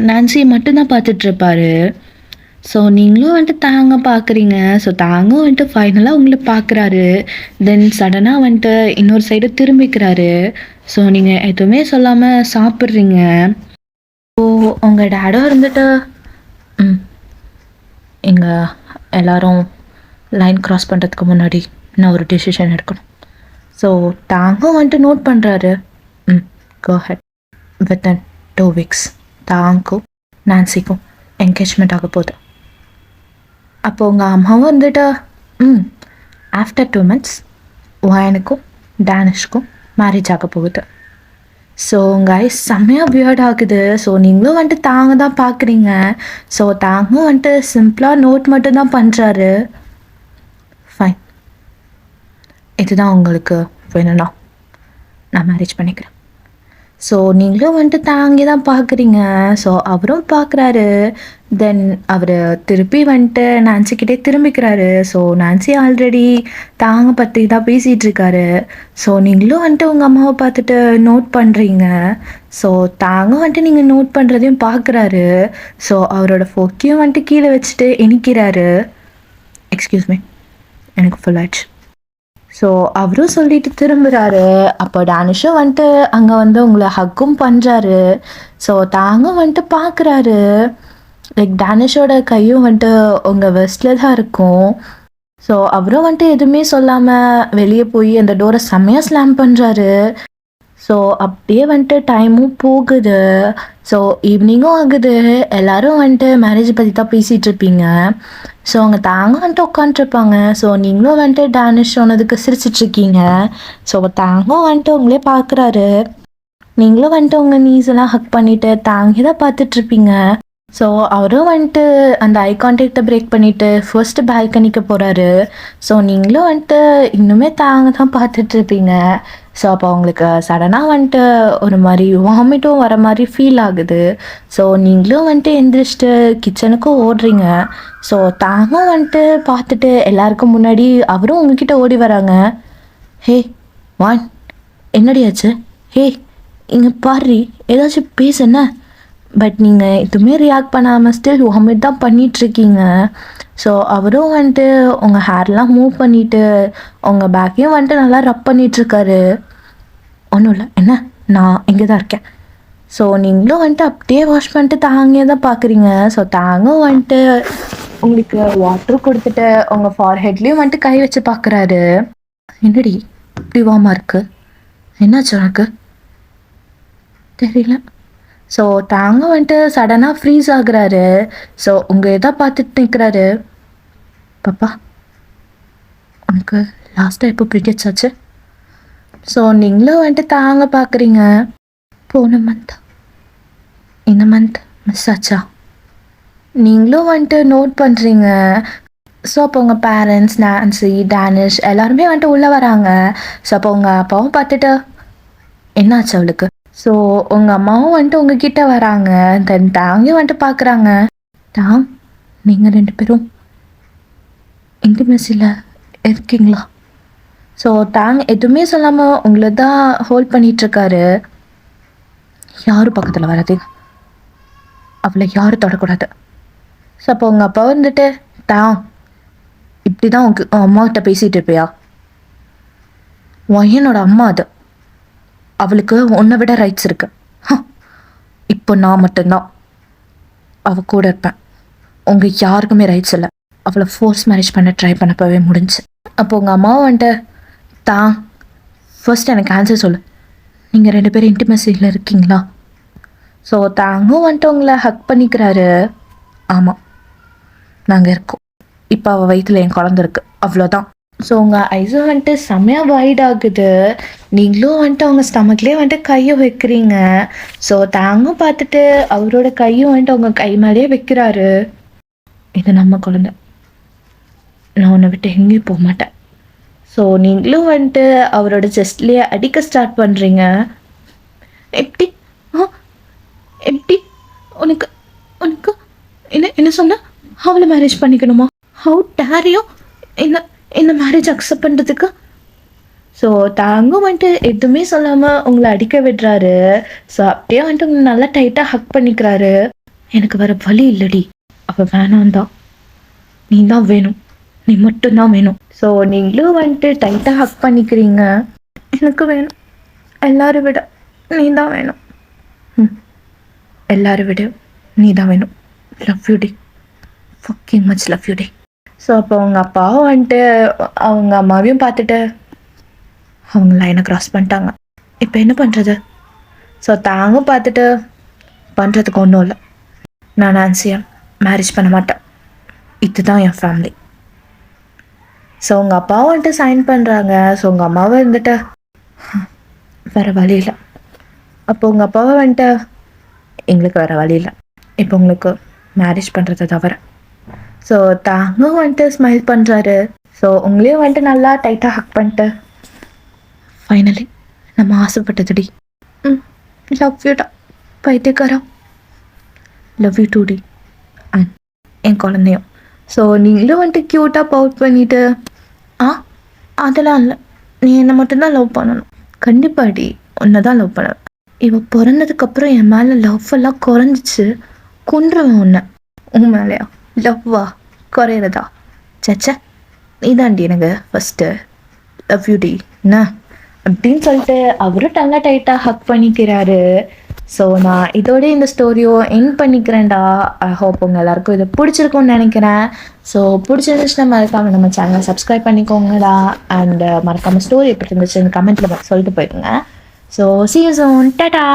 A: நான்சியை மட்டும்தான் பார்த்துட்ருப்பாரு. ஸோ நீங்களும் வந்துட்டு தாங்க பார்க்குறீங்க. ஸோ தாங்கும் வந்துட்டு ஃபைனலாக உங்களை பார்க்குறாரு. தென் சடனாக வந்துட்டு இன்னொரு சைடு திரும்பிக்கிறாரு. ஸோ நீங்கள் எதுவுமே சொல்லாமல் சாப்பிட்றீங்க. ஸோ உங்கள் டேடும் இருந்துட்டு எங்கள் எல்லாரும் லைன் க்ராஸ் பண்ணுறதுக்கு முன்னாடி நான் ஒரு டிசிஷன் எடுக்கணும். ஸோ தாங்கும் வந்துட்டு நோட் பண்ணுறாரு. கோ ஹெட். வித்தின் 2 weeks தாங்கும் நான்சிக்கும் என்கேஜ்மெண்ட் ஆக போகுது. அப்போ உங்கள் அம்மாவும் வந்துட்டு ஆஃப்டர் 2 months வயனுக்கும் டேனிஷ்க்கும் மேரேஜ் ஆக போகுது. ஸோ உங்கள் ஐஸ் செம்மையாக பியர்ட் ஆகுது. ஸோ நீங்களும் வந்துட்டு தாங்க தான் பார்க்குறீங்க. ஸோ தாங்கும் வந்துட்டு சிம்பிளாக நோட் மட்டும்தான் பண்ணுறாரு. ஃபைன், இதுதான் உங்களுக்கு வேணும்னா நான் மேரேஜ் பண்ணிக்கிறேன். ஸோ நீங்களும் வந்துட்டு தாங்கி தான் பார்க்குறீங்க. ஸோ அவரும் பார்க்குறாரு. தென் அவர் திருப்பி வந்துட்டு நான்சிக்கிட்டே திரும்பிக்கிறாரு. ஸோ நான்சி ஆல்ரெடி தாங்க பற்றி தான் பேசிகிட்ருக்காரு. ஸோ நீங்களும் வந்துட்டு உங்கள் அம்மாவை பார்த்துட்டு நோட் பண்ணுறீங்க. ஸோ தாங்க வந்துட்டு நீங்கள் நோட் பண்ணுறதையும் பார்க்குறாரு. ஸோ அவரோட ஃபோக்கையும் வந்துட்டு கீழே வச்சுட்டு எண்ணிக்கிறாரு. எக்ஸ்கியூஸ் மீ, எனக்கு ஃபுல் ஆச்சு. ஸோ அவரும் சொல்லிட்டு திரும்புகிறாரு. அப்போ டேனிஷும் வந்துட்டு அங்கே வந்து உங்களை ஹக்கும் பண்ணுறாரு. ஸோ தாங்க வந்துட்டு பார்க்குறாரு. லைக் டேனிஷோட கையும் வந்துட்டு உங்கள் வெஸ்ட்டில் தான் இருக்கும். ஸோ அவரும் வந்துட்டு எதுவுமே சொல்லாமல் வெளியே போய் அந்த டோரை செம்மையாக ஸ்லாம் பண்ணுறாரு. ஸோ அப்படியே வந்துட்டு டைமும் போகுது. ஸோ ஈவினிங்கும் ஆகுது. எல்லோரும் வந்துட்டு மேரேஜ் பற்றி தான் பேசிகிட்டு இருப்பீங்க. ஸோ அவங்க தாங்க வந்துட்டு உட்காந்துருப்பாங்க. ஸோ நீங்களும் வந்துட்டு டேனிஷ் சொன்னதுக்கு சிரிச்சிட்ருக்கீங்க. ஸோ தாங்கும் வந்துட்டு உங்களே பார்க்குறாரு. நீங்களும் வந்துட்டு உங்கள் நீஸ் எல்லாம் ஹக் பண்ணிவிட்டு தாங்கி தான் பார்த்துட்ருப்பீங்க. ஸோ அவரும் வந்துட்டு அந்த ஐ கான்டாக்டை பிரேக் பண்ணிவிட்டு ஃபர்ஸ்ட்டு பால்கனிக்கு போகிறாரு. ஸோ நீங்களும் வந்துட்டு இன்னுமே தாங்க தான் பார்த்துட்ருப்பீங்க. ஸோ அப்போ அவங்களுக்கு சடனாக வந்துட்டு ஒரு மாதிரி வாமிட்டும் வர மாதிரி ஃபீல் ஆகுது. ஸோ நீங்களும் வந்துட்டு எந்திரிச்சிட்டு கிச்சனுக்கும் ஓடுறீங்க. ஸோ தாங்க வந்துட்டு பார்த்துட்டு எல்லாருக்கும் முன்னாடி அவரும் உங்ககிட்ட ஓடி வராங்க. ஹே வான், என்னடியாச்சு? ஹே இங்கே பாரு, ஏதாச்சும் பேசுன. பட் நீங்கள் எதுவுமே ரியாக்ட் பண்ணாமல் ஸ்டில் வாமிட் தான் பண்ணிகிட்ருக்கீங்க. ஸோ அவரும் வந்துட்டு உங்கள் ஹேர்லாம் மூவ் பண்ணிவிட்டு உங்கள் பேக்கையும் வந்துட்டு நல்லா ரப் பண்ணிகிட்ருக்காரு. ஒன்றும் இல்லை, என்ன, நான் இங்கே தான் இருக்கேன். ஸோ நீங்களும் வந்துட்டு அப்படியே வாஷ் பண்ணிட்டு தாங்கே தான் பார்க்குறீங்க. ஸோ தாங்கும் வந்துட்டு உங்களுக்கு வாட்டர் கொடுத்துட்டு உங்கள் ஃபார்ஹெட்லேயும் வந்துட்டு கை வச்சு பார்க்குறாரு. என்னடி இப்படி வாமா இருக்கு, என்னாச்சு உனக்கு? தெரியல. ஸோ தாங்க வந்துட்டு சடனாக ஃப்ரீஸ் ஆகுறாரு. ஸோ உங்கள் எதை பார்த்துட்டு நிற்கிறாரு. பாப்பா, உனக்கு லாஸ்ட்டாக எப்போ பீரியட்ஸ் ஆச்சு? ஸோ நீங்களும் வந்துட்டு தாங்க பார்க்குறீங்க. போன மந்த், இந்த மந்த் மிஸ் ஆச்சா? நீங்களும் வந்துட்டு நோட் பண்ணுறீங்க. ஸோ அப்போ உங்கள் பேரண்ட்ஸ் நான்சி டேனிஷ் எல்லாருமே வந்துட்டு உள்ளே வராங்க. ஸோ அப்போ உங்கள் அப்பாவும் பார்த்துட்டு என்னாச்சு அவளுக்கு? ஸோ உங்கள் அம்மாவும் வந்துட்டு உங்ககிட்ட வராங்க. தென் தாங்கியும் வந்துட்டு பார்க்குறாங்க. தாங், நீங்கள் 2 பேரும் இன்டிமெசியில் இருக்கீங்களா? ஸோ தாங் எதுவுமே சொல்லாமல் உங்களை தான் ஹோல்ட் பண்ணிகிட்ருக்காரு. யாரும் பக்கத்தில் வராதீங்க, அவளை யாரும் தொடக்கூடாது. ஸோ அப்போ உங்கள் அப்பா வந்துட்டு தாங், இப்படி தான் உங்க அம்மாக்கிட்ட பேசிகிட்டு இருப்பியா? என்னோட அம்மா அது, அவளுக்கு உன்னை விட ரைட்ஸ் இருக்கு. இப்போ நான் மட்டும்தான் அவ கூட இருப்பேன், உங்கள் யாருக்குமே ரைட்ஸ் இல்லை. அவளை ஃபோர்ஸ் மேரேஜ் பண்ண ட்ரை பண்ணப்பவே முடிஞ்சு. அப்போ உங்கள் அம்மாவும் வந்துட்டு தான் ஃபர்ஸ்ட் எனக்கு ஆன்சர் சொல்லு, நீங்கள் 2 பேரும் இன்டிமேசியில் இருக்கீங்களா? ஸோ தாங்கும் வந்துட்டு உங்களை ஹக் பண்ணிக்கிறாரு. ஆமாம், நாங்கள் இருக்கோம். இப்போ அவள் வயிற்றில் என் குழந்தை இருக்குது, அவ்வளோதான். ஸோ உங்கள் ஐஸும் வந்துட்டு செம்மையாக வைட் ஆகுது. நீங்களும் வந்துட்டு அவங்க ஸ்டமக்லேயே வந்துட்டு கையை வைக்கிறீங்க. ஸோ தாங்கும் பார்த்துட்டு அவரோட கையும் வந்துட்டு அவங்க கை மேலேயே வைக்கிறாரு. இது நம்ம குழந்தை, நான் உன்னை விட்டு எங்கேயும் போக மாட்டேன். ஸோ நீங்களும் வந்துட்டு அவரோட செஸ்ட்லேயே அடிக்க ஸ்டார்ட் பண்ணுறீங்க. எப்படி எப்படி உனக்கு உனக்கு என்ன சொன்ன? அவளை மேரேஜ் பண்ணிக்கணுமா? ஹவு டேரியோ இந்த மேரேஜ் அக்செப்ட் பண்ணுறதுக்கு? ஸோ தாங்கும் வந்துட்டு எதுவுமே சொல்லாமல் உங்களை அடிக்க விடுறாரு. ஸோ அப்படியே வந்துட்டு உங்களை நல்லா டைட்டாக ஹக் பண்ணிக்கிறாரு. எனக்கு வேறு வழி இல்லடி, அவள் வேணாம் தான், நீ தான் வேணும், நீ மட்டும்தான் வேணும். ஸோ நீங்களும் வந்துட்டு டைட்டாக ஹக் பண்ணிக்கிறீங்க. எனக்கு வேணும், எல்லாரும் விட நீ தான் வேணும். எல்லாரும் விட நீ தான் வேணும். லவ் யூ டி, ஃபக்கிங் மச் லவ் யூ டி. ஸோ அப்போ அவங்க அப்பாவும் வந்துட்டு அவங்க அம்மாவையும் பார்த்துட்டு அவங்க லைனை க்ராஸ் பண்ணிட்டாங்க. இப்போ என்ன பண்ணுறது? ஸோ தாங்க பார்த்துட்டு பண்ணுறதுக்கு ஒன்றும் இல்லை, நான் நான்சியை மேரேஜ் பண்ண மாட்டேன், இதுதான் என் ஃபேமிலி. ஸோ உங்கள் அப்பாவும் வந்துட்டு சைன் பண்ணுறாங்க. ஸோ உங்கள் அம்மாவும் இருந்துட்டு வேறு வழி இல்லை. அப்போ உங்கள் அப்பாவை வந்துட்டு எங்களுக்கு வேறு வழி இல்லை, இப்போ உங்களுக்கு மேரேஜ் பண்ணுறதை தவிர. ஸோ தாங்கும் வந்துட்டு ஸ்மைல் பண்ணுறாரு. ஸோ உங்களையும் வந்துட்டு நல்லா டைட்டாக ஹக் பண்ணிட்டு ஃபைனலி நம்ம ஆசைப்பட்டதுடி, லவ் யூடா பைத்தியக்காரா, லவ் யூ டூ டி, அண்ட் என் குழந்தையும். ஸோ நீங்களும் வந்துட்டு க்யூட்டாக பவுட் பண்ணிவிட்டு அதெல்லாம் இல்லை, நீ என்னை மட்டும்தான் லவ் பண்ணணும். கண்டிப்பாடி உன்னை தான் லவ் பண்ணணும். இவள் பிறந்ததுக்கப்புறம் என் மேலே லவ் எல்லாம் குறைஞ்சிச்சு, கொன்றுவேன் உன்னை. உன் மேலேயா லவ்வா குறையிறதா? சச்சா, நீ தாண்டி எனக்கு ஃபஸ்ட்டு, லவ் யூ டி என்ன அப்படின்னு சொல்லிட்டு அவரும் டங்கா டைட்டாக ஹக் பண்ணிக்கிறாரு. ஸோ நான் இதோட இந்த ஸ்டோரியோ என் பண்ணிக்கிறேன்டா. ஐ ஹோப் உங்கள் எல்லாருக்கும் இது பிடிச்சிருக்கும்னு நினைக்கிறேன். ஸோ பிடிச்சிருந்துச்சுன்னா மறக்காமல் நம்ம சேனலை சப்ஸ்கிரைப் பண்ணிக்கோங்கடா. அண்ட் மறக்காமல் ஸ்டோரி எப்படி இருந்துச்சு கமெண்ட்டில் சொல்லிட்டு போயிருங்க. So see you soon, Tata.